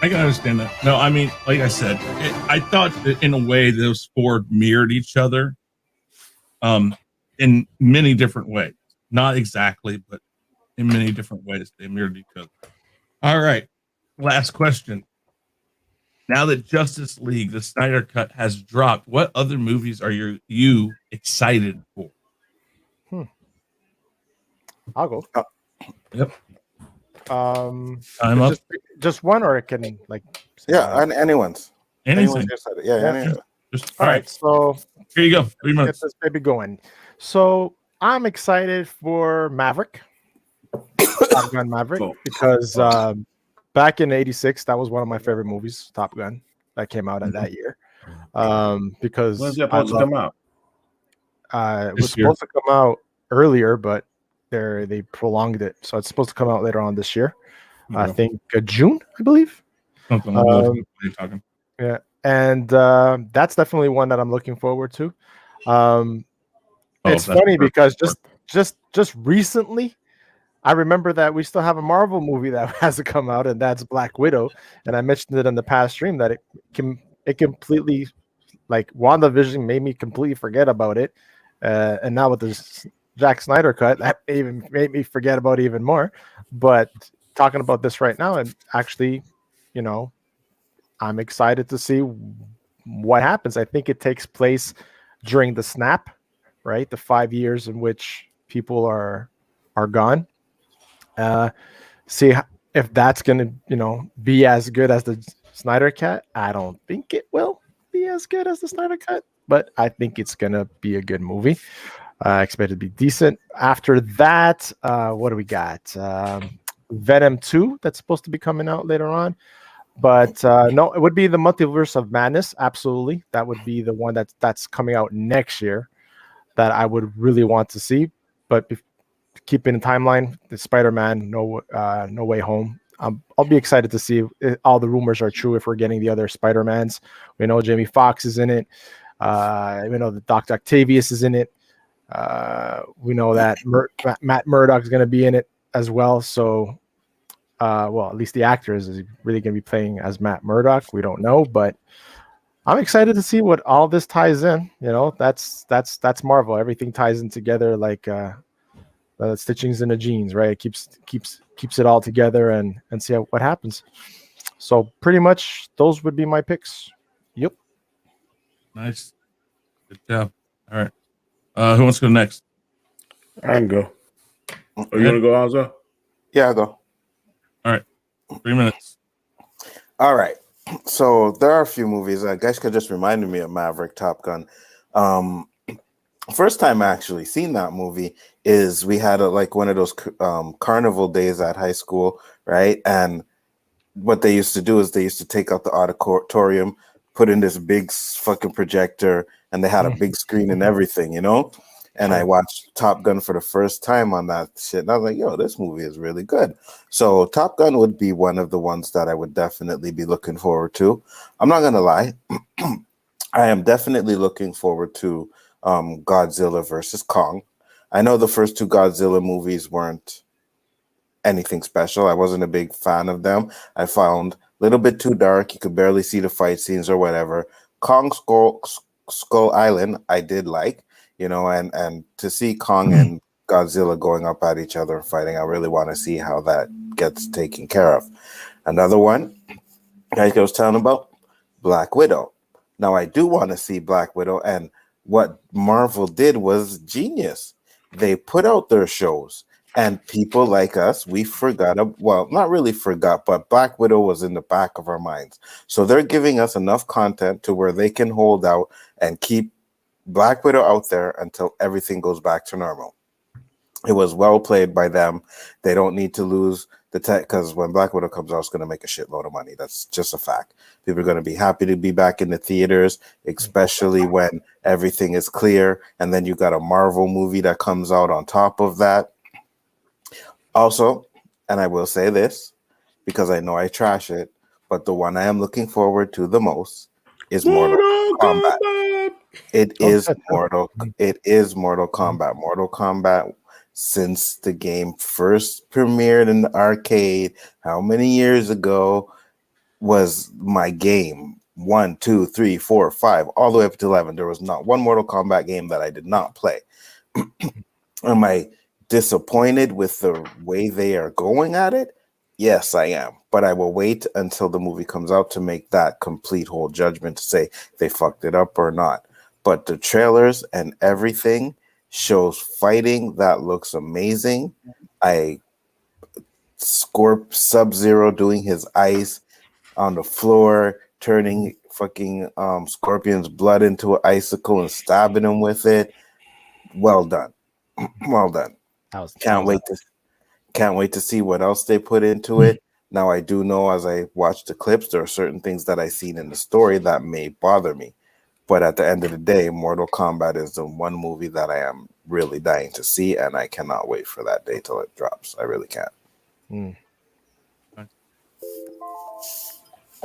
C: can understand that. No, I mean, like I said, I thought that in a way those four mirrored each other, in many different ways. Not exactly, but in many different ways they mirrored each other. All right, last question. Now that Justice League, the Snyder Cut, has dropped, what other movies are you excited for?
B: I'll go.
C: Yep.
B: Time
C: up.
B: Just one, or it can
D: Anyone's.
C: Anything.
D: Anyone.
B: All right. So
C: here you go. 3 months.
B: Get this baby going. So I'm excited for Maverick, Top Gun Maverick, because back in '86, that was one of my favorite movies, Top Gun, that came out at that year. Because
E: when's that supposed to come out?
B: It was supposed to come out earlier, but they prolonged it, so it's supposed to come out later on this year. I think June, I believe.
C: Something like that. What are you talking?
B: Yeah, and that's definitely one that I'm looking forward to. It's funny because just recently, I remember that we still have a Marvel movie that has to come out, and that's Black Widow. And I mentioned it in the past stream that it completely, like, WandaVision made me completely forget about it, and now with this Zack Snyder cut, that even made me forget about it even more. But talking about this right now, and actually, I'm excited to see what happens. I think it takes place during the snap, right? The 5 years in which people are gone. See if that's going to, be as good as the Snyder Cut. I don't think it will be as good as the Snyder Cut, but I think it's going to be a good movie. I expect it to be decent. After that, what do we got? Venom 2 that's supposed to be coming out later on. But no, it would be the Multiverse of Madness. Absolutely. That would be the one that's coming out next year that I would really want to see. But keeping the timeline, the Spider-Man No Way Home I'll be excited to see if all the rumors are true. If we're getting the other Spider-Mans, we know Jamie Foxx is in it. We know that Dr. Octavius is in it. We know that Matt Murdock is going to be in it as well. So, well, at least the actor is really going to be playing as Matt Murdock. We don't know, but I'm excited to see what all this ties in. You know, that's Marvel. Everything ties in together like stitchings in the jeans, right? It keeps it all together and see what happens. So pretty much those would be my picks. Yep.
C: Nice. Good job. All right. Who wants to go next?
E: I can go. Oh, you want to go, Anzo?
D: Yeah, I'll go.
C: All right. 3 minutes.
D: All right. So there are a few movies. Gaiskar just reminded me of Maverick, Top Gun. First time I actually seen that movie is we had like one of those carnival days at high school, right? And what they used to do is they used to take out the auditorium, put in this big fucking projector, and they had a big screen and everything, you know? And I watched Top Gun for the first time on that shit. And I was like, yo, this movie is really good. So Top Gun would be one of the ones that I would definitely be looking forward to. I'm not going to lie. I am definitely looking forward to Godzilla versus Kong. I know the first two Godzilla movies weren't anything special. I wasn't a big fan of them. I found a little bit too dark. You could barely see the fight scenes or whatever. Kong Skull Island, I did like. You know, and to see Kong and Godzilla going up at each other and fighting, I really want to see how that gets taken care of. Another one, like I was telling about, Black Widow. Now, I do want to see Black Widow, and what Marvel did was genius. They put out their shows, and people like us, we forgot, well, not really forgot, but Black Widow was in the back of our minds. So they're giving us enough content to where they can hold out and keep Black Widow out there until everything goes back to normal. It was well played by them. They don't need to lose the tech, because when Black Widow comes out, it's going to make a shitload of money. That's just a fact. People are going to be happy to be back in the theaters, especially when everything is clear. And then you got a Marvel movie that comes out on top of that. Also, and I will say this because I know I trash it, but the one I am looking forward to the most is Mortal Kombat. It is Mortal Kombat. Mortal Kombat, since the game first premiered in the arcade, how many years ago, was my game. 1, 2, 3, 4, 5, all the way up to 11. There was not one Mortal Kombat game that I did not play. Am I disappointed with the way they are going at it? Yes, I am. But I will wait until the movie comes out to make that complete whole judgment to say they fucked it up or not. But the trailers and everything shows fighting that looks amazing. Sub-Zero doing his ice on the floor, turning fucking Scorpion's blood into an icicle and stabbing him with it. Well done. Well done. Can't wait to see what else they put into it. Now, I do know as I watch the clips, there are certain things that I've seen in the story that may bother me. But at the end of the day, Mortal Kombat is the one movie that I am really dying to see, and I cannot wait for that day till it drops. I really can't.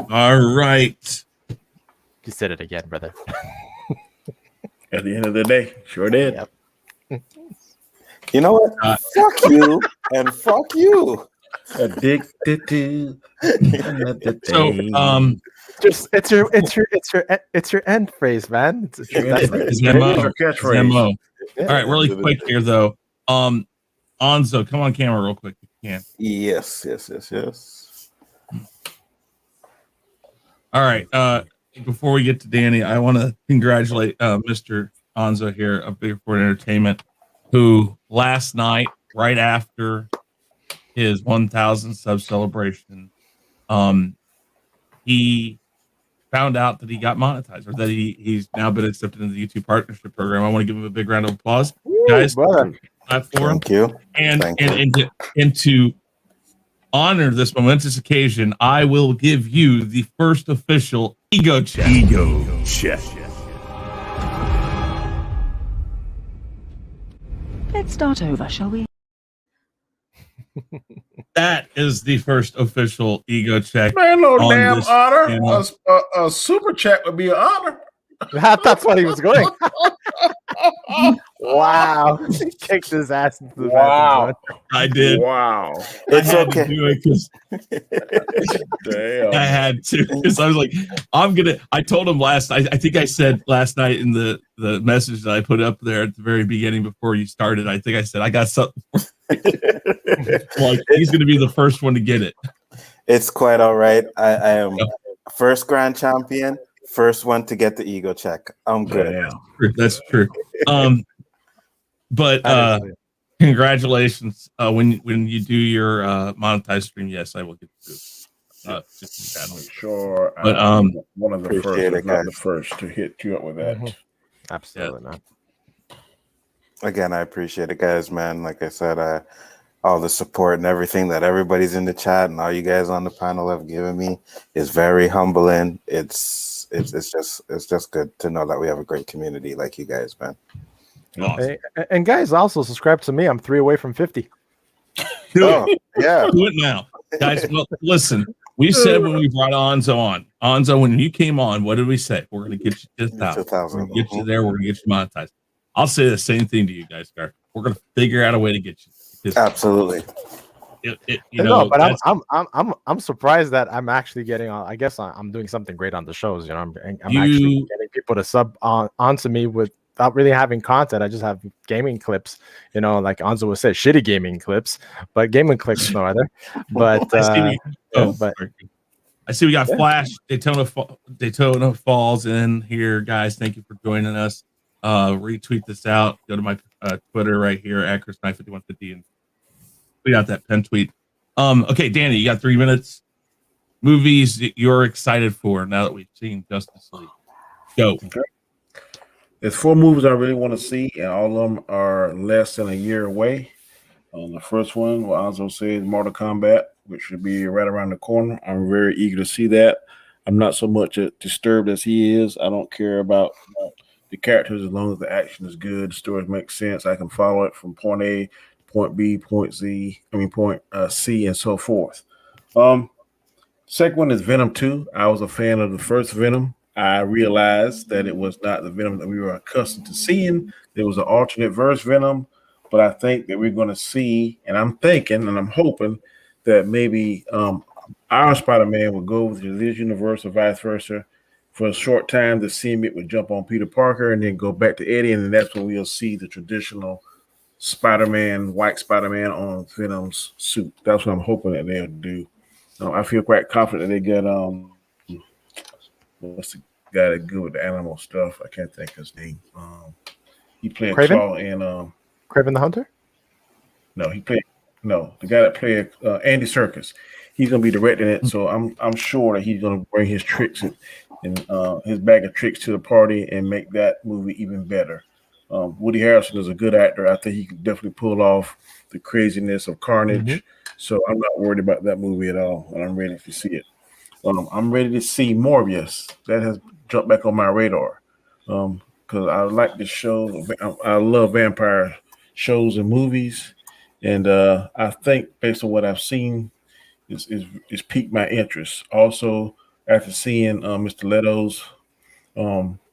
C: All right.
F: You said it again, brother.
E: At the end of the day, sure did.
F: Yep.
D: You know what? Fuck you and fuck you.
E: Addicted to another
C: So,
E: day.
B: Just it's your end phrase, man. It's
C: his
E: That
C: MO.
E: is your
C: His
E: catchphrase.
C: MO. All right, really quick here though. Anzo, come on camera real quick if you can.
D: Yes.
C: All right. Before we get to Danny, I want to congratulate Mr. Anzo here of Biggaford Entertainment, who last night, right after his 1,000 sub celebration, he found out that he got monetized, or that he's now been accepted into the YouTube partnership program. I want to give him a big round of applause, guys.
B: brother.
C: Platform.
D: Thank you.
C: And to honor this momentous occasion, I will give you the first official ego check.
G: Let's start over, shall we?
C: That is the first official ego check.
E: Man, no
C: on
E: damn
C: this
E: honor.
C: channel.
E: A super chat would be an honor.
B: That's what he was going. Wow. He kicked his ass into the
E: Wow.
C: I did.
E: Wow.
D: It's
C: I had
D: okay.
C: to do it because
E: Damn.
C: I had to. Because I was like, I told him I think I said last night in the message that I put up there at the very beginning before you started, I think I said, I got something. Like, he's going to be the first one to get it.
D: It's quite all right. I am first grand champion, first one to get the ego check. I'm good.
E: Damn.
C: That's true. But congratulations. When you do your monetized stream, yes, I will get to just the channel.
E: Sure.
C: But
E: one of the first, if not the first, to hit you up with that.
B: Absolutely not.
D: Again, I appreciate it, guys, man. Like I said, all the support and everything that everybody's in the chat and all you guys on the panel have given me is very humbling. It's just good to know that we have a great community like you guys, man.
C: Awesome.
B: And guys, also subscribe to me. I'm 3 away from 50.
D: Yeah.
C: Do it now, guys. Well, listen, we said when we brought Nzo, when you came on, what did we say? We're going to get you 2,000. We're going to get you there. We're going to get you monetized. I'll say the same thing to you guys, Gar. We're going to figure out a way to get you.
D: Absolutely.
B: But I'm surprised that I'm actually getting on. I guess I'm doing something great on the shows. You know, I'm actually getting people to sub onto me without really having content. I just have gaming clips. You know, like Nzo would say, shitty gaming clips, but gaming clips no other. But
C: I see we got Flash Daytona Falls in here, guys. Thank you for joining us. Retweet this out. Go to my Twitter right here, @Chris95150, and tweet out that pen tweet. Okay, Danny, you got 3 minutes. Movies that you're excited for now that we've seen Justice League. Go.
E: Okay. There's 4 movies I really want to see, and all of them are less than a year away. The first one, what Nzo said, Mortal Kombat, which should be right around the corner. I'm very eager to see that. I'm not so much disturbed as he is. I don't care about the characters as long as the action is good, the stories make sense. I can follow it from point A, point B, point C, and so forth. Second one is Venom 2. I was a fan of the first Venom. I realized that it was not the Venom that we were accustomed to seeing. There was an alternate verse Venom, but I think that we're going to see, and I'm thinking and I'm hoping that maybe our Spider-Man will go with this universe or vice versa. For a short time, the Simic would jump on Peter Parker and then go back to Eddie, and then that's when we'll see the traditional Spider-Man, white Spider-Man on Venom's suit. That's what I'm hoping that they'll do. I feel quite confident that they get what's the guy that good with the animal stuff? I can't think of his name. He played Claw in
B: Kraven the Hunter.
E: The guy that played Andy Serkis. He's gonna be directing it, so I'm sure that he's gonna bring his tricks and his bag of tricks to the party and make that movie even better. Woody Harrelson is a good actor. I think he can definitely pull off the craziness of Carnage. So I'm not worried about that movie at all, and I'm ready to see it. I'm ready to see Morbius. That has jumped back on my radar because I like this show. I love vampire shows and movies, and I think based on what I've seen, it's piqued my interest. Also, after seeing Mr. Leto's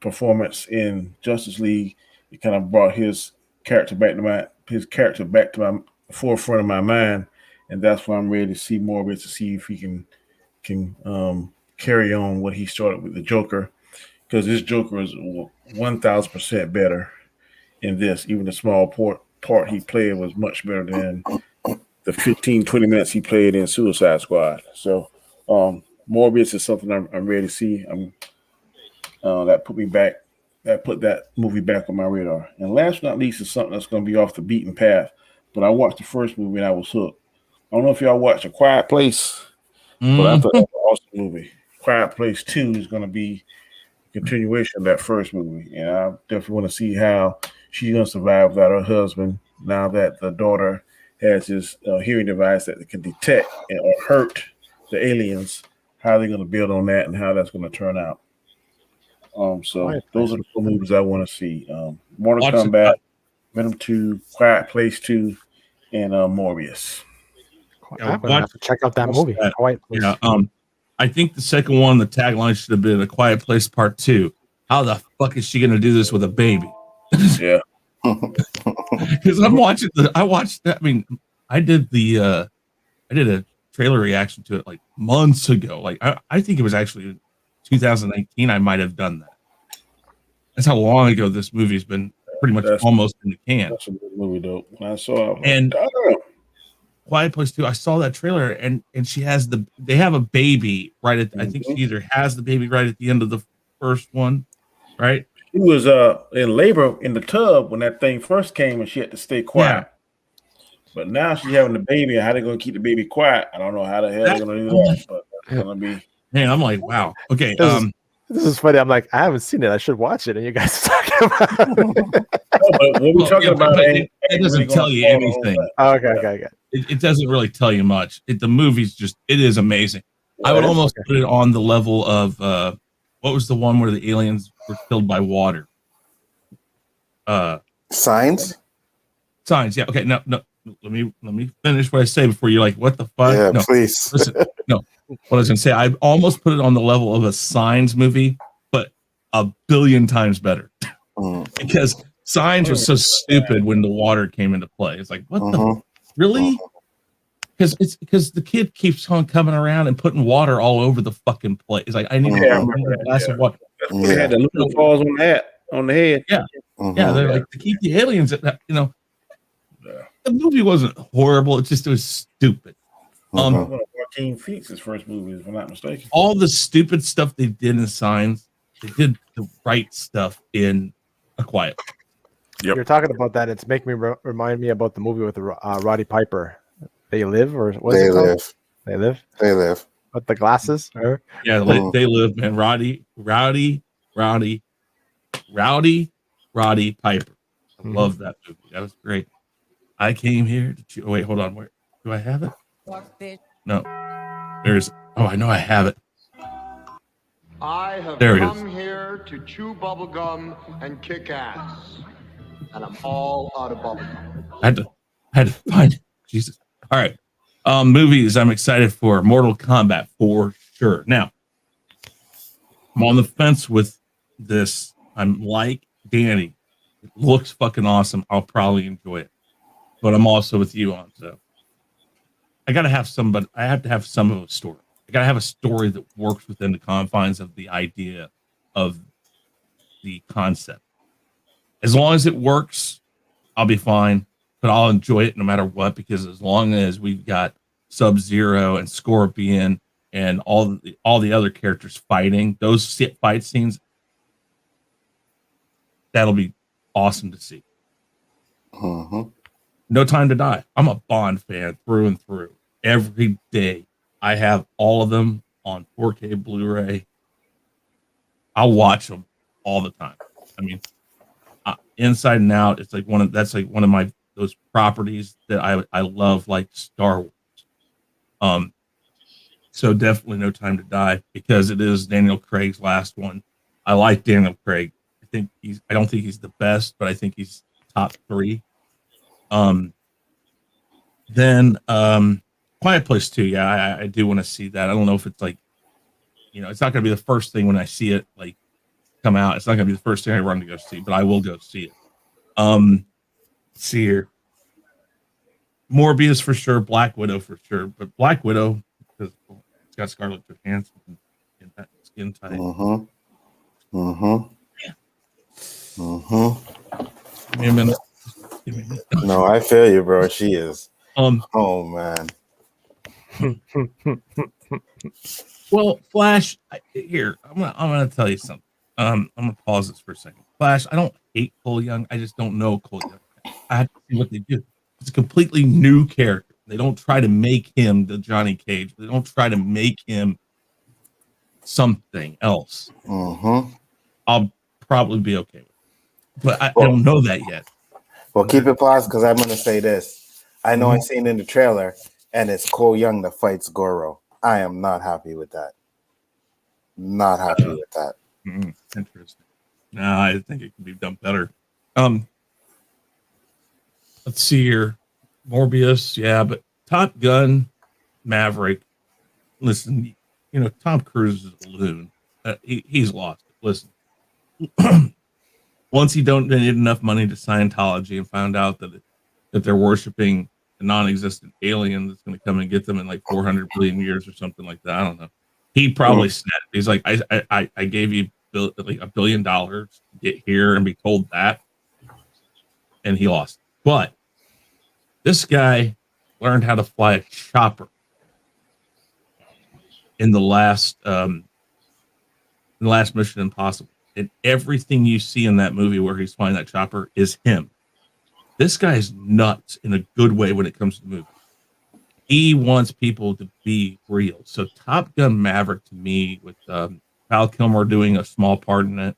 E: performance in Justice League, it kind of brought his character back to my forefront of my mind, and that's why I'm ready to see Morbius to see if he can carry on what he started with the Joker, because this Joker is 1,000% better in this. Even the small part he played was much better than the 15-20 minutes he played in Suicide Squad. So Morbius is something I'm ready to see. That put that movie back on my radar. And last but not least is something that's going to be off the beaten path, but I watched the first movie and I was hooked. I don't know if y'all watched A Quiet Place, but I thought that was an awesome movie. Quiet Place 2 is going to be a continuation of that first movie, and I definitely want to see how she's going to survive without her husband now that the daughter has this hearing device that can detect or hurt the aliens. How they're going to build on that and how that's going to turn out. So those are the 4 movies I want to see. Mortal Kombat, Venom 2, Quiet Place 2, and Morbius.
B: I'm gonna have to check out that movie.
C: That.
B: Quiet Place.
C: Yeah. I think the second one, the tagline should have been A Quiet Place Part 2. How the fuck is she gonna do this with a baby?
E: Yeah.
C: Because I watched that. I mean, I did a trailer reaction to it like months ago. Like I think it was actually 2019. I might have done that. That's how long ago this movie's been pretty much almost in the can.
E: That's a good movie, though. When I saw it,
C: and Quiet Place 2, I saw that trailer and she has they have a baby right at, I think she either has the baby right at the end of the first one, right?
E: She was in labor in the tub when that thing first came and she had to stay quiet. Yeah. But now she's having the baby, and how they gonna keep the baby quiet? I don't know how the hell they're gonna do that, but that's gonna be.
C: Man, I'm like, wow. Okay.
B: This is funny. I'm like, I haven't seen it. I should watch it. And you guys are talking about it.
E: No, but what we're talking about
C: it doesn't tell you anything.
B: Okay.
C: It doesn't really tell you much. The movie's it is amazing. I would almost put it on the level of what was the one where the aliens were killed by water?
D: Signs.
C: Yeah. Okay. No. Let me finish what I say before you're like, what the fuck?
D: Yeah,
C: no,
D: please.
C: Listen, no. What I was gonna say, I almost put it on the level of a Signs movie, but a billion times better. Because Signs was so stupid when the water came into play. It's like, what the really? Because the kid keeps on coming around and putting water all over the fucking place. It's like, I need a glass of water.
E: They had the little falls on the head.
C: Yeah. They're like, to keep the aliens at that, the movie wasn't horrible. It was stupid.
E: Joaquin Phoenix's first movie, if I'm not mistaken.
C: All the stupid stuff they did in Signs, they did the right stuff in A Quiet.
B: Yep. You're talking about that. It's making me remind me about the movie with Roddy Piper. They Live, or what's it called? They Live.
D: They Live.
B: With the glasses. Or?
C: Yeah, They Live, man. Rowdy Piper. I love that movie. That was great. I came here to wait, hold on. Where do I have it? No. I know I have it.
G: I have come here to chew bubblegum and kick ass. And I'm all out of bubblegum.
C: I had to find it. Jesus. All right. Movies I'm excited for. Mortal Kombat for sure. Now, I'm on the fence with this. I'm like Danny. It looks fucking awesome. I'll probably enjoy it. But I'm also with you on so. I have to have some of a story. I gotta have a story that works within the confines of the idea of the concept. As long as it works, I'll be fine. But I'll enjoy it no matter what, because as long as we've got Sub-Zero and Scorpion and all the other characters fighting, those fight scenes, that'll be awesome to see. No Time to Die. I'm a Bond fan through and through. Every day I have all of them on 4K Blu-ray. I'll watch them all the time. I mean, inside and out, it's like one of my those properties that I love, like Star Wars. So definitely No Time to Die, because it is Daniel Craig's last one. I like Daniel Craig. I don't think he's the best, but I think he's top 3. Then Quiet Place 2. Yeah, I do want to see that. I don't know if it's like, it's not going to be the first thing when I see it like come out. It's not going to be the first thing I run to go see, but I will go see it. Let's see here. Morbius for sure. Black Widow for sure. But Black Widow, because it's got Scarlett Johansson in that skin tight. Give me a minute.
D: No, I feel you, bro. She is. Oh man.
C: Well, Flash. Here, I'm gonna tell you something. I'm gonna pause this for a second. Flash. I don't hate Cole Young. I just don't know Cole Young. I have to see what they do. It's a completely new character. They don't try to make him the Johnny Cage. They don't try to make him something else. I'll probably be okay with it. But I don't know that yet.
D: Well, keep it paused, because I'm going to say this. I know I seen in the trailer, and it's Cole Young that fights Goro. I am not happy with that. Not happy with that.
C: Interesting. No, I think it can be done better. Let's see here. Morbius, yeah, but Top Gun, Maverick, listen, you know, Tom Cruise is a loon. He's lost it. Listen, once he don't need enough money to Scientology and found out that they're worshiping a non-existent alien that's going to come and get them in like 400 billion years or something like that. I don't know. He probably snapped. He's like, I gave you like $1 billion to get here and be told that, and he lost. But this guy learned how to fly a chopper in the last Mission Impossible, and everything you see in that movie where he's flying that chopper is him. This guy's nuts in a good way when it comes to the movie. He wants people to be real. So Top Gun Maverick, to me, with Val Kilmer doing a small part in it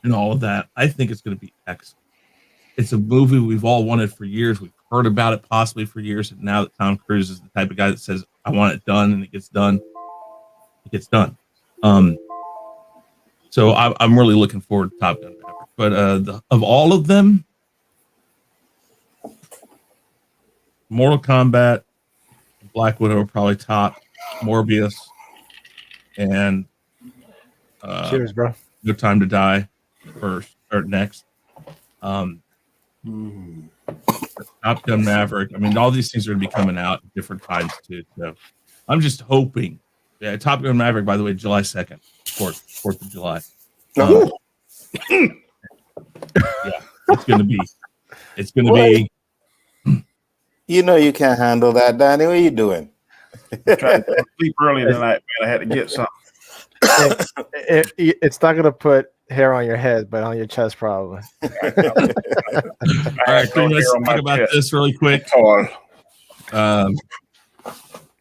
C: and all of that, I think it's going to be excellent. It's a movie we've all wanted for years. We've heard about it possibly for years, and now that Tom Cruise is the type of guy that says, I want it done, and it gets done, it gets done. So I'm really looking forward to Top Gun Maverick. But of all of them, Mortal Kombat, Black Widow are probably top. Morbius, and
B: cheers, bro.
C: No Time to Die first or next. Top Gun Maverick. I mean, all these things are going to be coming out at different times too. So I'm just hoping. Yeah, Top Gun Maverick, by the way, July 2nd, 4th of July. Yeah, it's going to be.
D: You know you can't handle that, Danny. What are you doing?
E: I tried to sleep early tonight, man. I had to get something.
B: It's not gonna put hair on your head, but on your chest, probably.
C: All right, let's talk about this really quick. All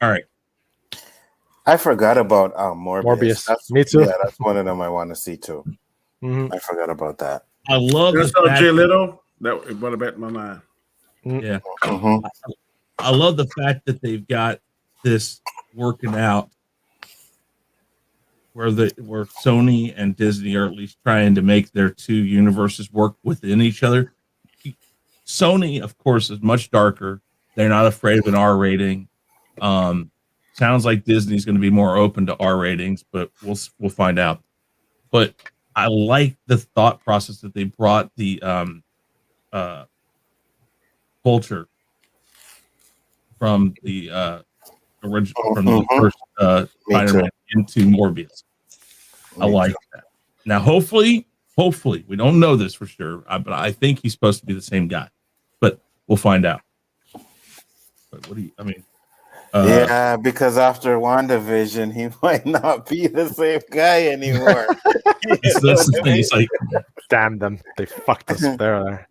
C: right.
D: I forgot about Morbius.
B: Me too.
D: Yeah, that's one of them I want to see too.
B: Mm-hmm.
D: I forgot about that.
C: I love
E: That's
C: the fact
E: Jay Little. That brought it back to my mind.
C: Yeah.
D: Mm-hmm.
C: I love the fact that they've got this working out where Sony and Disney are at least trying to make their two universes work within each other. Sony, of course, is much darker. They're not afraid of an R rating. Sounds like Disney's going to be more open to R ratings, but we'll find out. But I like the thought process that they brought the culture from the original, from the first Spider-Man into Morbius. I like that. Now, hopefully, we don't know this for sure, but I think he's supposed to be the same guy. But we'll find out. But what do you? I mean,
D: yeah, because after WandaVision, he might not be the same guy anymore.
C: that's the thing. It's like,
B: damn them, they fucked us there.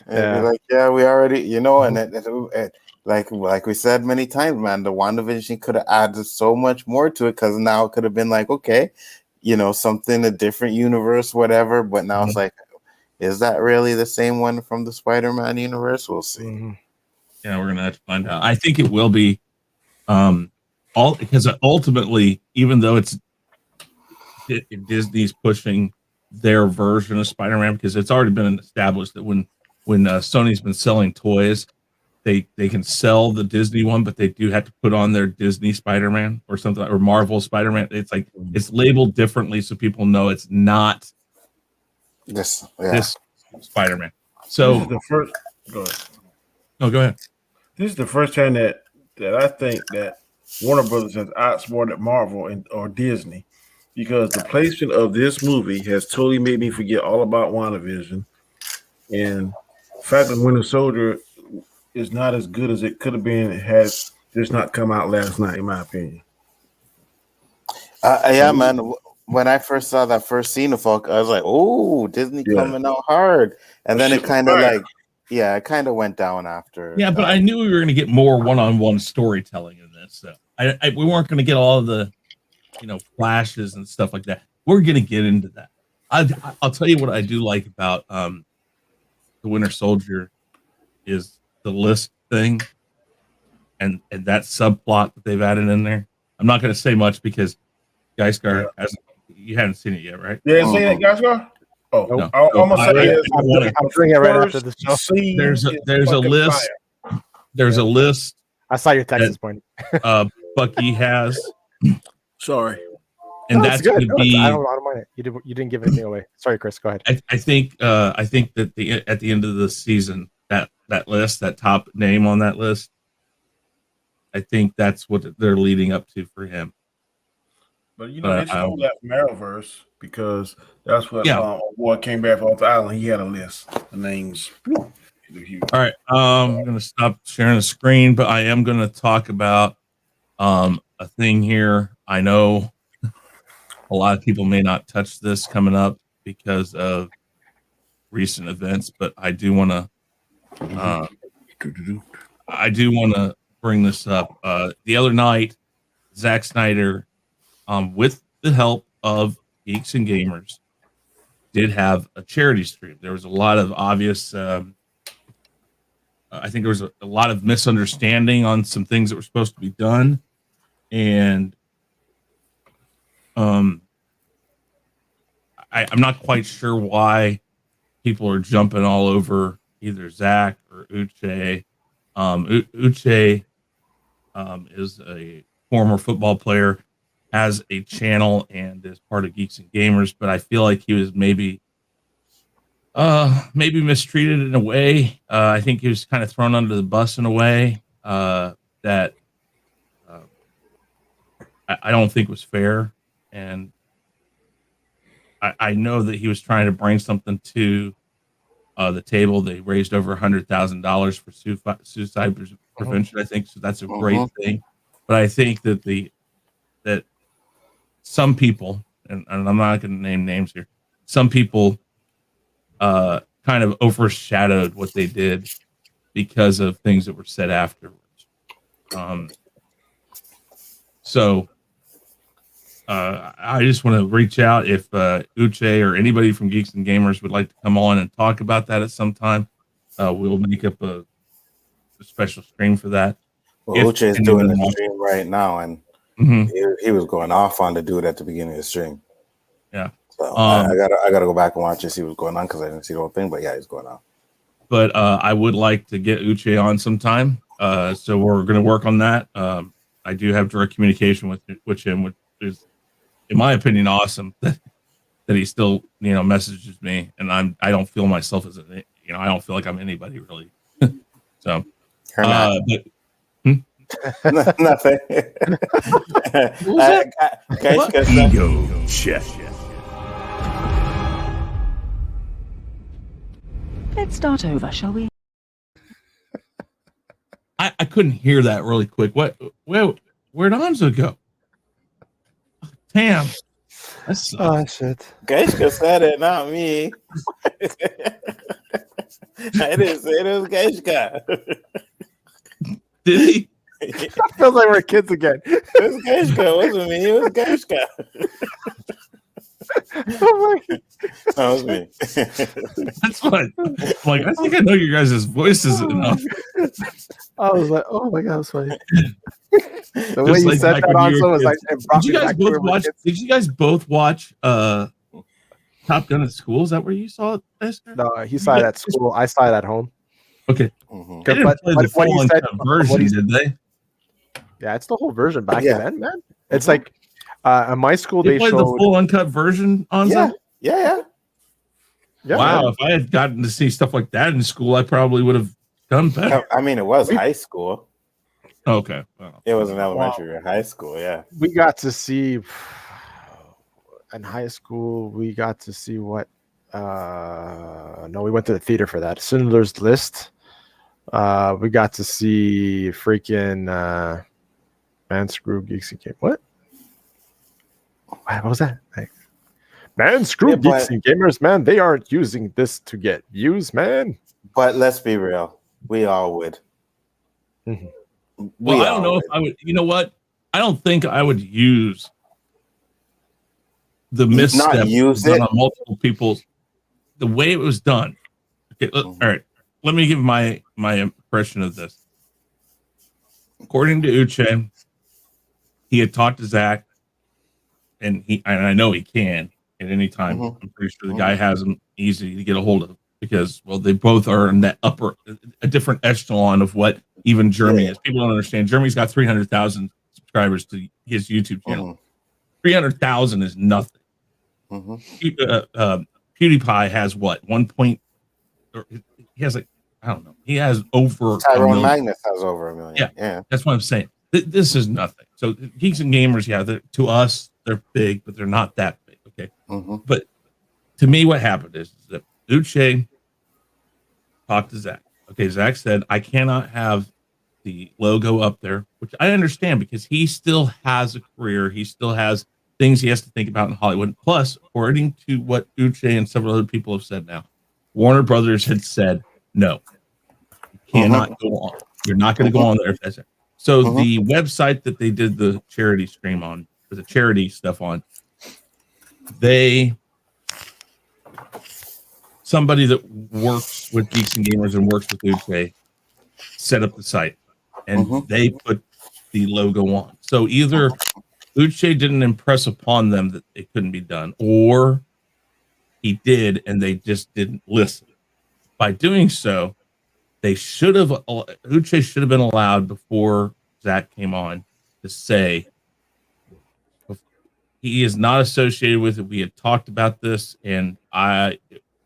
D: Yeah, like we already, and like we said many times, man, the WandaVision could have added so much more to it because now it could have been like, okay, something, a different universe, whatever. But now it's like, is that really the same one from the Spider-Man universe? We'll see.
B: Mm-hmm.
C: Yeah, we're gonna have to find out. I think it will be, because ultimately, even though Disney's pushing their version of Spider-Man, because it's already been established that when Sony's been selling toys, they can sell the Disney one, but they do have to put on their Disney Spider-Man or something, or Marvel Spider-Man. It's like it's labeled differently so people know it's not this Spider-Man. So
E: this is the first. Go ahead.
C: No, go ahead.
E: This is the first time that I think that Warner Brothers has outsmarted Marvel or Disney, because the placement of this movie has totally made me forget all about WandaVision, and the fact that Winter Soldier is not as good as it could have been had this not come out last night, in my opinion.
D: Yeah, man. When I first saw that first scene of Falk, I was like, "Oh, Disney coming out hard," and then it kind of it kind of went down after.
C: Yeah, but I knew we were going to get more one-on-one storytelling in this. So we weren't going to get all of the, flashes and stuff like that. We're going to get into that. I'll tell you what I do like about the Winter Soldier is the list thing and that subplot that they've added in there. I'm not going to say much because Gaiskar you haven't seen it yet, right?
E: You haven't seen it, Gaiskar? Oh,
C: no.
E: I'm gonna say
B: I'm doing it right after the show.
C: There's a list. There's a list.
B: I saw your text this morning.
C: Bucky has,
E: Sorry.
C: and
B: No,
C: that's
B: it's good.
C: going to
B: No,
C: be.
B: I don't mind it. You didn't give anything away. Sorry, Chris. Go ahead.
C: I think that at the end of the season, that list, that top name on that list, I think that's what they're leading up to for him.
E: But they stole that from Arrowverse because that's what boy came back off the island. He had a list of names.
C: All right, I'm gonna stop sharing the screen, but I am gonna talk about a thing here. I know a lot of people may not touch this coming up because of recent events, but I do want to. Bring this up. The other night, Zack Snyder, with the help of Geeks and Gamers, did have a charity stream. There was a lot of obvious. I think there was a lot of misunderstanding on some things that were supposed to be done, and I'm not quite sure why people are jumping all over either Zach or Uche. Uche is a former football player, has a channel, and is part of Geeks and Gamers. But I feel like he was maybe mistreated in a way. I think he was kind of thrown under the bus in a way that I don't think was fair. And I know that he was trying to bring something to the table. They raised over $100,000 for suicide prevention. I think so. That's a great thing. But I think that that some people, and I'm not going to name names here, some people kind of overshadowed what they did because of things that were said afterwards. So I just want to reach out if Uche or anybody from Geeks and Gamers would like to come on and talk about that at some time. We'll make up a special stream for that.
D: Well, Uche is doing a stream right now, and he was going off on the dude at the beginning of the stream.
C: Yeah.
D: So I gotta go back and watch and see what's going on because I didn't see the whole thing. But yeah, he's going on.
C: But I would like to get Uche on sometime. So we're going to work on that. I do have direct communication with him, which is, in my opinion, awesome that he still messages me, and I don't feel myself as I don't feel like I'm anybody really. So
D: nothing.
H: Ego check.
I: Let's start over, shall we?
C: I couldn't hear that really quick. Where'd Nzo go? Damn.
B: Oh shit.
D: Gaiskar said it, not me. I didn't say it was Gaiskar.
C: Did he?
B: It feels like we're kids again.
D: It was Gaiskar. It wasn't me. It was Gaiskar. That was me.
C: That's fine. Like, I think I know your guys' voices enough.
B: I was like, oh my god, that's funny. The
C: Just
B: way you
C: like
B: said
C: back
B: that
C: when you
B: on
C: were
B: was like,
C: kids.
B: it brought
C: Did you
B: me
C: guys
B: back to
C: both
B: when we were
C: watch?
B: kids.
C: Did you guys both watch Top Gun at school? Is that where you saw it, Esther?
B: No, he saw it at school. I saw it at home.
C: Okay. They didn't play the full uncut version, did they?
B: Yeah, it's the whole version back then, man. It's like at my school
C: They
B: they
C: played
B: showed
C: the full uncut version on
D: Yeah,
B: yeah,
C: wow,
B: man.
C: if I had gotten to see stuff like that in school, I probably would have done better.
D: I mean, it was high school.
C: Okay. Well,
D: It was an elementary or high school. Yeah.
B: We got to see in high school. We got to see what? No, we went to the theater for that. Schindler's List. We got to see freaking Man Screw Geeks and Gamers. What was that? Like, man, screw Geeks and Gamers, man. They aren't using this to get views, man.
D: But let's be real. We all would.
C: Well, I don't know if I would. You know what? I don't think I would use the misstep done on multiple people. The way it was done. Okay, all right. Let me give my impression of this. According to Uche, he had talked to Zach, and I know he can at any time. I'm pretty sure the guy has him easy to get a hold of because, well, they both are in that a different echelon of what even Germany is. People don't understand. Germany's got 300,000 subscribers to his YouTube channel. 300,000 is nothing. PewDiePie has what? 1 point. Or he has like, I don't know. He has over
D: Tyrone Magnus has over 1 million. Yeah.
C: That's what I'm saying. This is nothing. So Geeks and Gamers, to us, they're big, but they're not that big. Okay. But to me, what happened is that Uche talked to Zach. Okay, Zach said, I cannot have the logo up there, which I understand because he still has a career. He still has things he has to think about in Hollywood. Plus, according to what Uche and several other people have said now, Warner Brothers had said, no, you cannot go on. You're not going to go on there if that's it. So the website that they did the charity stream on, or the charity stuff on, somebody that works with Geeks and Gamers and works with Uche set up the site, and they put the logo on. So either Uche didn't impress upon them that it couldn't be done, or he did and they just didn't listen. By doing so, Uche should have been allowed before Zach came on to say he is not associated with it. We had talked about this, and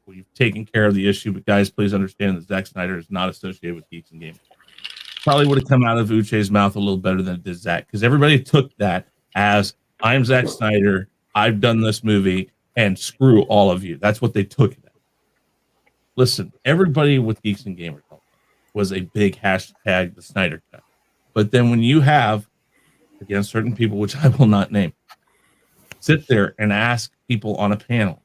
C: we've taken care of the issue. But guys, please understand that Zack Snyder is not associated with Geeks and Gamers. Probably would have come out of Uche's mouth a little better than it did Zach, because everybody took that as I'm Zack Snyder. I've done this movie, and screw all of you. That's what they took it as. Listen, everybody with Geeks and Gamers was a big hashtag the Snyder Cut. But then when you have, again, certain people, which I will not name, sit there and ask people on a panel,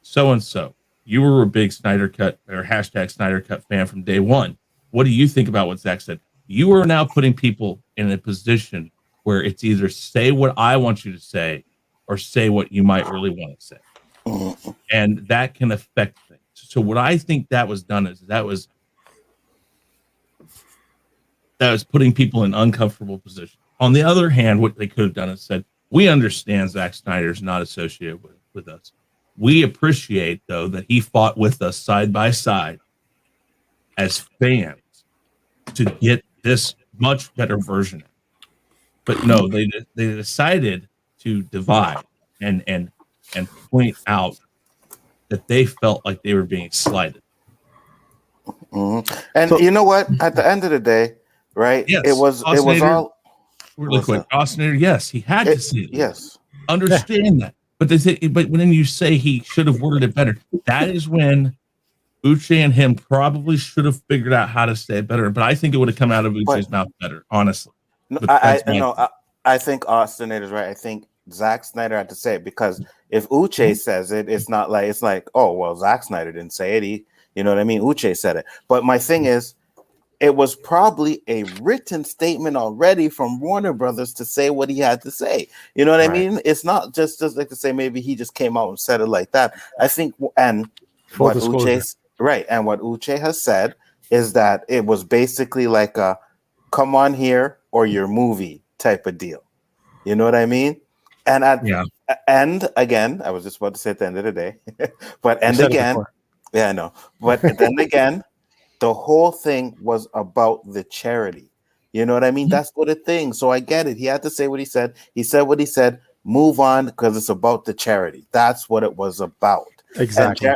C: so-and-so, you were a big Snyder Cut or hashtag Snyder Cut fan from day one. What do you think about what Zach said? You are now putting people in a position where it's either say what I want you to say or say what you might really want to say. And that can affect things. So what I think that was done is that was putting people in uncomfortable positions. On the other hand, what they could have done is said, we understand Zack Snyder's not associated with us. We appreciate, though, that he fought with us side by side as fans to get this much better version. But no, they decided to divide and point out that they felt like they were being slighted.
D: And so, you know what? At the end of the day, right?
C: Yes,
D: it was all
C: really quick. Ostinator, yes, he had to see it.
D: Yes,
C: understand that. But but when you say he should have worded it better, that is when Uche and him probably should have figured out how to say it better. But I think it would have come out of Uche's mouth better, honestly.
D: No, I think Ostinator's right. I think Zack Snyder had to say it, because if Uche says it, it's like, oh well, Zack Snyder didn't say it. You know what I mean? Uche said it. But my thing is, it was probably a written statement already from Warner Brothers to say what he had to say. You know what I mean? It's not just like to say maybe he just came out and said it like that. I think, and what Uche has said is that it was basically like a come on here or your movie type of deal. You know what I mean? And and again, I was just about to say at the end of the day, but then again, the whole thing was about the charity. You know what I mean? That's what it thing. So I get it. He had to say what he said. He said what he said. Move on, because it's about the charity. That's what it was about.
B: Exactly.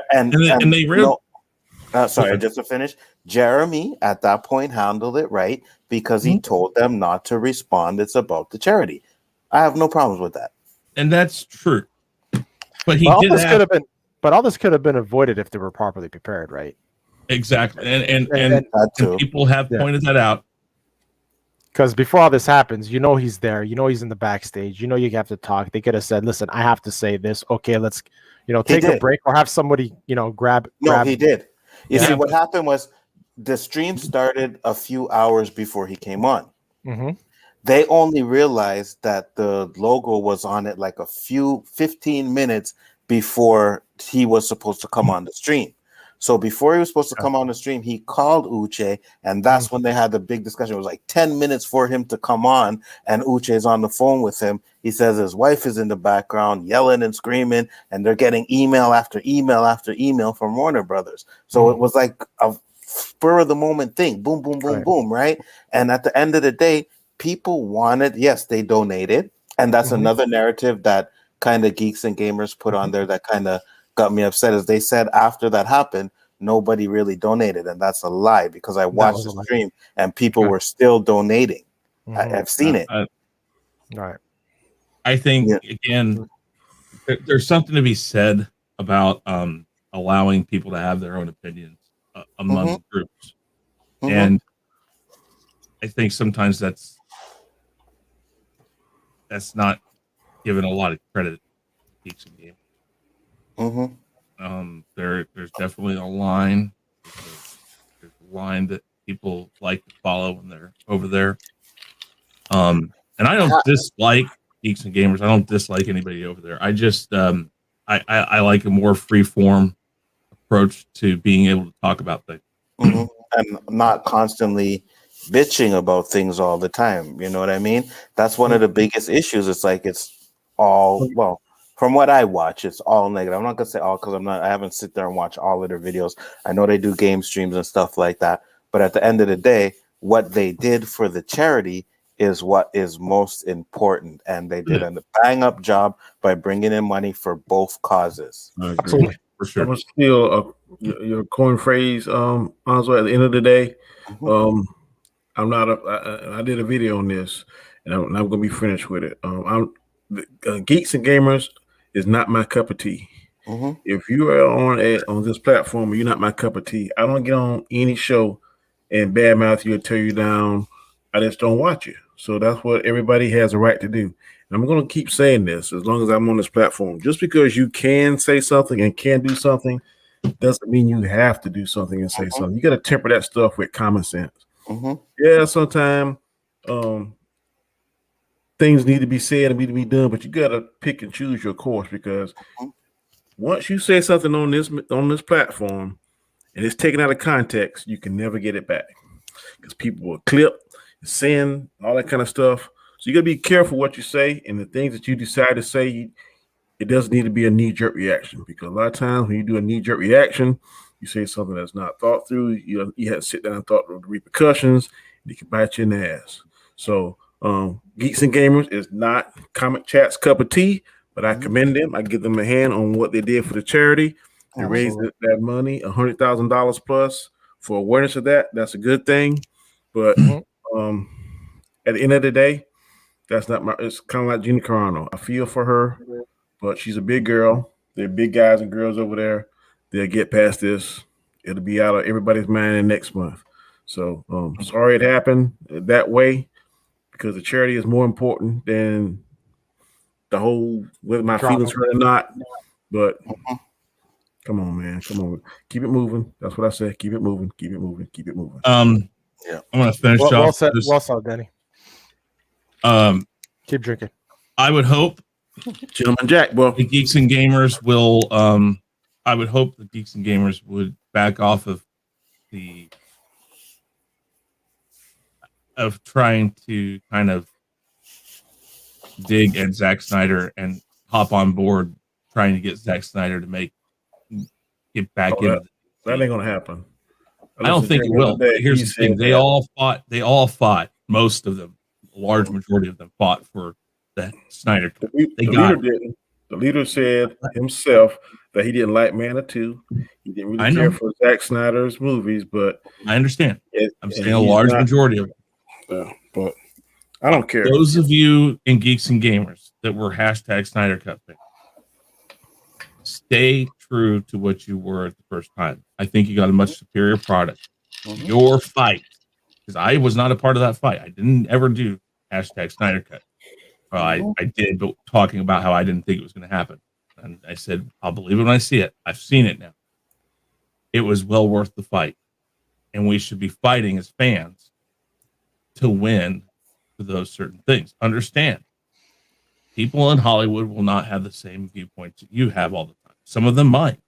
D: Sorry, just to finish. Jeremy at that point handled it right, because he told them not to respond. It's about the charity. I have no problems with that.
C: And that's true. But
B: all this could have been avoided if they were properly prepared, right?
C: Exactly. And people have pointed that out.
B: Because before all this happens, he's there. He's in the backstage. You have to talk. They could have said, listen, I have to say this. Okay, let's, take a break or have somebody, grab.
D: No, he did. You see, what happened was the stream started a few hours before he came on.
B: Mm-hmm.
D: They only realized that the logo was on it like 15 minutes before he was supposed to come on the stream. So before he was supposed to come on the stream, he called Uche, and that's when they had the big discussion. It was like 10 minutes for him to come on, and Uche is on the phone with him. He says his wife is in the background yelling and screaming, and they're getting email after email after email from Warner Brothers. So it was like spur of the moment thing. Boom, boom, boom,
B: Right.
D: boom, right? And at the end of the day, people wanted, yes, they donated. And that's another narrative that kind of geeks and gamers put on there that kind of got me upset, is they said after that happened, nobody really donated. And that's a lie, because I watched the stream and people were still donating. I've seen it.
B: Right.
C: I think, again, there's something to be said about allowing people to have their own opinions among groups. And I think sometimes that's not given a lot of credit to geeks and gamers. There's definitely a line. There's a line that people like to follow when they're over there. And I don't dislike geeks and gamers. I don't dislike anybody over there. I just I like a more free form approach to being able to talk about things.
D: And not constantly bitching about things all the time. You know what I mean? That's one of the biggest issues. It's like it's all, well, from what I watch, it's all negative. I'm not gonna say all, because I haven't sit there and watch all of their videos. I know they do game streams and stuff like that, but at the end of the day, what they did for the charity is what is most important, and they did a bang up job by bringing in money for both causes.
B: Absolutely.
C: For sure.
E: I'm gonna steal your coin phrase, Nzo. At the end of the day, I'm not I did a video on this, and I'm gonna be finished with it. Geeks and gamers is not my cup of tea. If you are on this platform, you're not my cup of tea. I don't get on any show and badmouth you or tear you down. I just don't watch it. So that's what everybody has a right to do. And I'm going to keep saying this as long as I'm on this platform. Just because you can say something and can do something doesn't mean you have to do something and say something. You got to temper that stuff with common sense. Yeah, sometimes things need to be said and need to be done, but you got to pick and choose your course, because once you say something on this platform and it's taken out of context, you can never get it back, because people will clip, send, all that kind of stuff. So you got to be careful what you say, and the things that you decide to say, it doesn't need to be a knee-jerk reaction, because a lot of times when you do a knee-jerk reaction, you say something that's not thought through. You have to sit down and thought through the repercussions, and it can bite you in the ass. So Geeks and Gamers is not Comic Chat's cup of tea, but I commend them. I give them a hand on what they did for the charity. They raised that money, $100,000 plus, for awareness of that. That's a good thing. But at the end of the day, that's not my. It's kind of like Gina Carano. I feel for her, but she's a big girl. They're big guys and girls over there. They'll get past this. It'll be out of everybody's mind next month. So sorry it happened that way, because the charity is more important than the whole, whether my feelings hurt or not. But come on, man. Come on. Keep it moving. That's what I said. Keep it moving. Keep it moving. Keep it moving.
C: I'm gonna finish off.
B: Well said, Danny. Keep drinking.
C: I would hope
E: Gentleman Jack, bro.
C: the Geeks and Gamers will I would hope the Geeks and Gamers would back off of trying to kind of dig at Zack Snyder and hop on board trying to get Zack Snyder to get back into
E: that ain't gonna happen.
C: I don't think it will. Here's the thing: they all fought. Most of them, a large majority of them, fought for the Snyder.
E: The leader said himself that he didn't like Man of 2. He didn't really care for Zack Snyder's movies, but
C: I understand. I'm saying a large majority of them.
E: But I don't care.
C: Those of you in Geeks and Gamers that were hashtag Snyder Cut fans, stay true to what you were at the first time. I think you got a much superior product. Your fight, because I was not a part of that fight. I didn't ever do hashtag Snyder Cut. I did, but talking about how I didn't think it was going to happen. And I said, I'll believe it when I see it. I've seen it now. It was well worth the fight. And we should be fighting as fans to win for those certain things. Understand, people in Hollywood will not have the same viewpoints that you have all the time. Some of them might,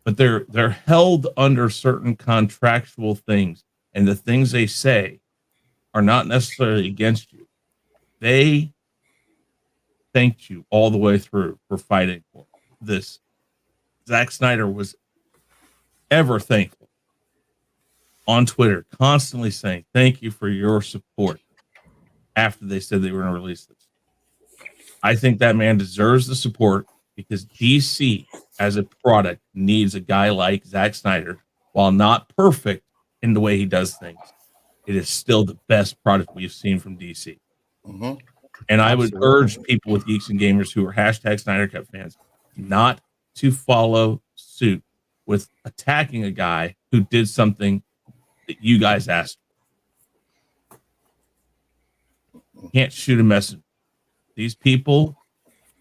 C: but they're held under certain contractual things, and the things they say are not necessarily against you. They thanked you all the way through for fighting for this. Zack Snyder was ever thankful on Twitter constantly saying, thank you for your support after they said they were going to release this. I think that man deserves the support because DC as a product needs a guy like Zack Snyder. While not perfect in the way he does things, it is still the best product we've seen from DC.
D: Mm-hmm.
C: And I would urge people with Geeks and Gamers who are hashtag Snyder Cut fans not to follow suit with attacking a guy who did something that you guys asked for. You can't shoot a messenger. These people,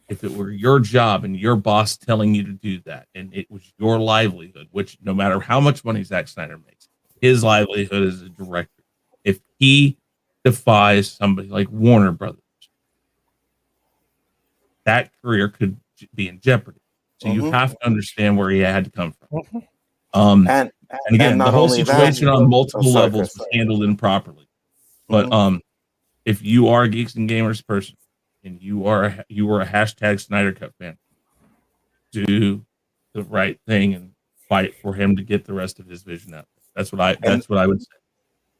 C: if it were your job and your boss telling you to do that, and it was your livelihood, which no matter how much money Zack Snyder makes, his livelihood as a director, if he defies somebody like Warner Brothers, that career could be in jeopardy. So you have to understand where he had to come from. And again, the whole situation on multiple levels was handled improperly. But if you are a Geeks and Gamers person and you are a hashtag Snyder Cut fan, do the right thing and fight for him to get the rest of his vision out. That's what I would say.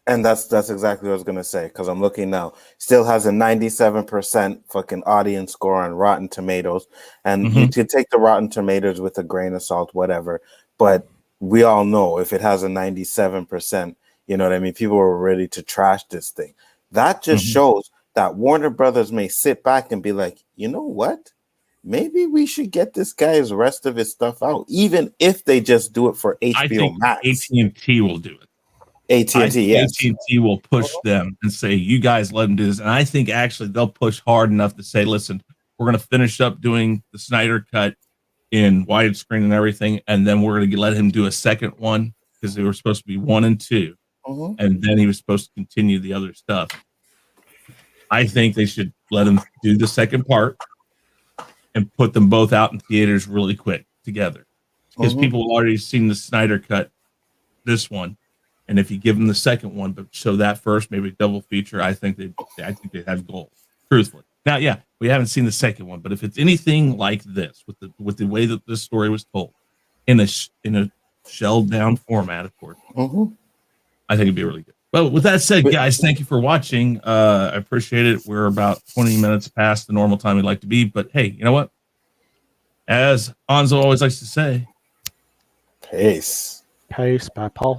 C: And
D: that's exactly what I was gonna say, because I'm looking now. Still has a 97% fucking audience score on Rotten Tomatoes. And you could take the Rotten Tomatoes with a grain of salt, whatever. But we all know if it has a 97%, you know what I mean, people are ready to trash this thing. That just shows that Warner Brothers may sit back and be like, you know what? Maybe we should get this guy's rest of his stuff out, even if they just do it for HBO Max.
C: AT&T will do it.
D: AT&T, yes.
C: AT&T will push them and say, you guys let them do this. And I think actually they'll push hard enough to say, listen, we're going to finish up doing the Snyder Cut in widescreen and everything, and then we're going to let him do a second one because they were supposed to be 1 and 2. And then he was supposed to continue the other stuff. I think they should let him do the second part and put them both out in theaters really quick together, because people have already seen the Snyder Cut, this one, and if you give them the second one but show that first, maybe a double feature, I think they have gold. Truthfully, now, yeah, we haven't seen the second one, but if it's anything like this, with the way that this story was told in a shelled down format, of course, I think it'd be really good. Well, with that said, guys, thank you for watching. I appreciate it. We're about 20 minutes past the normal time we'd like to be, but hey, you know what? As Nzo always likes to say,
D: peace.
B: Peace, bye, Paul.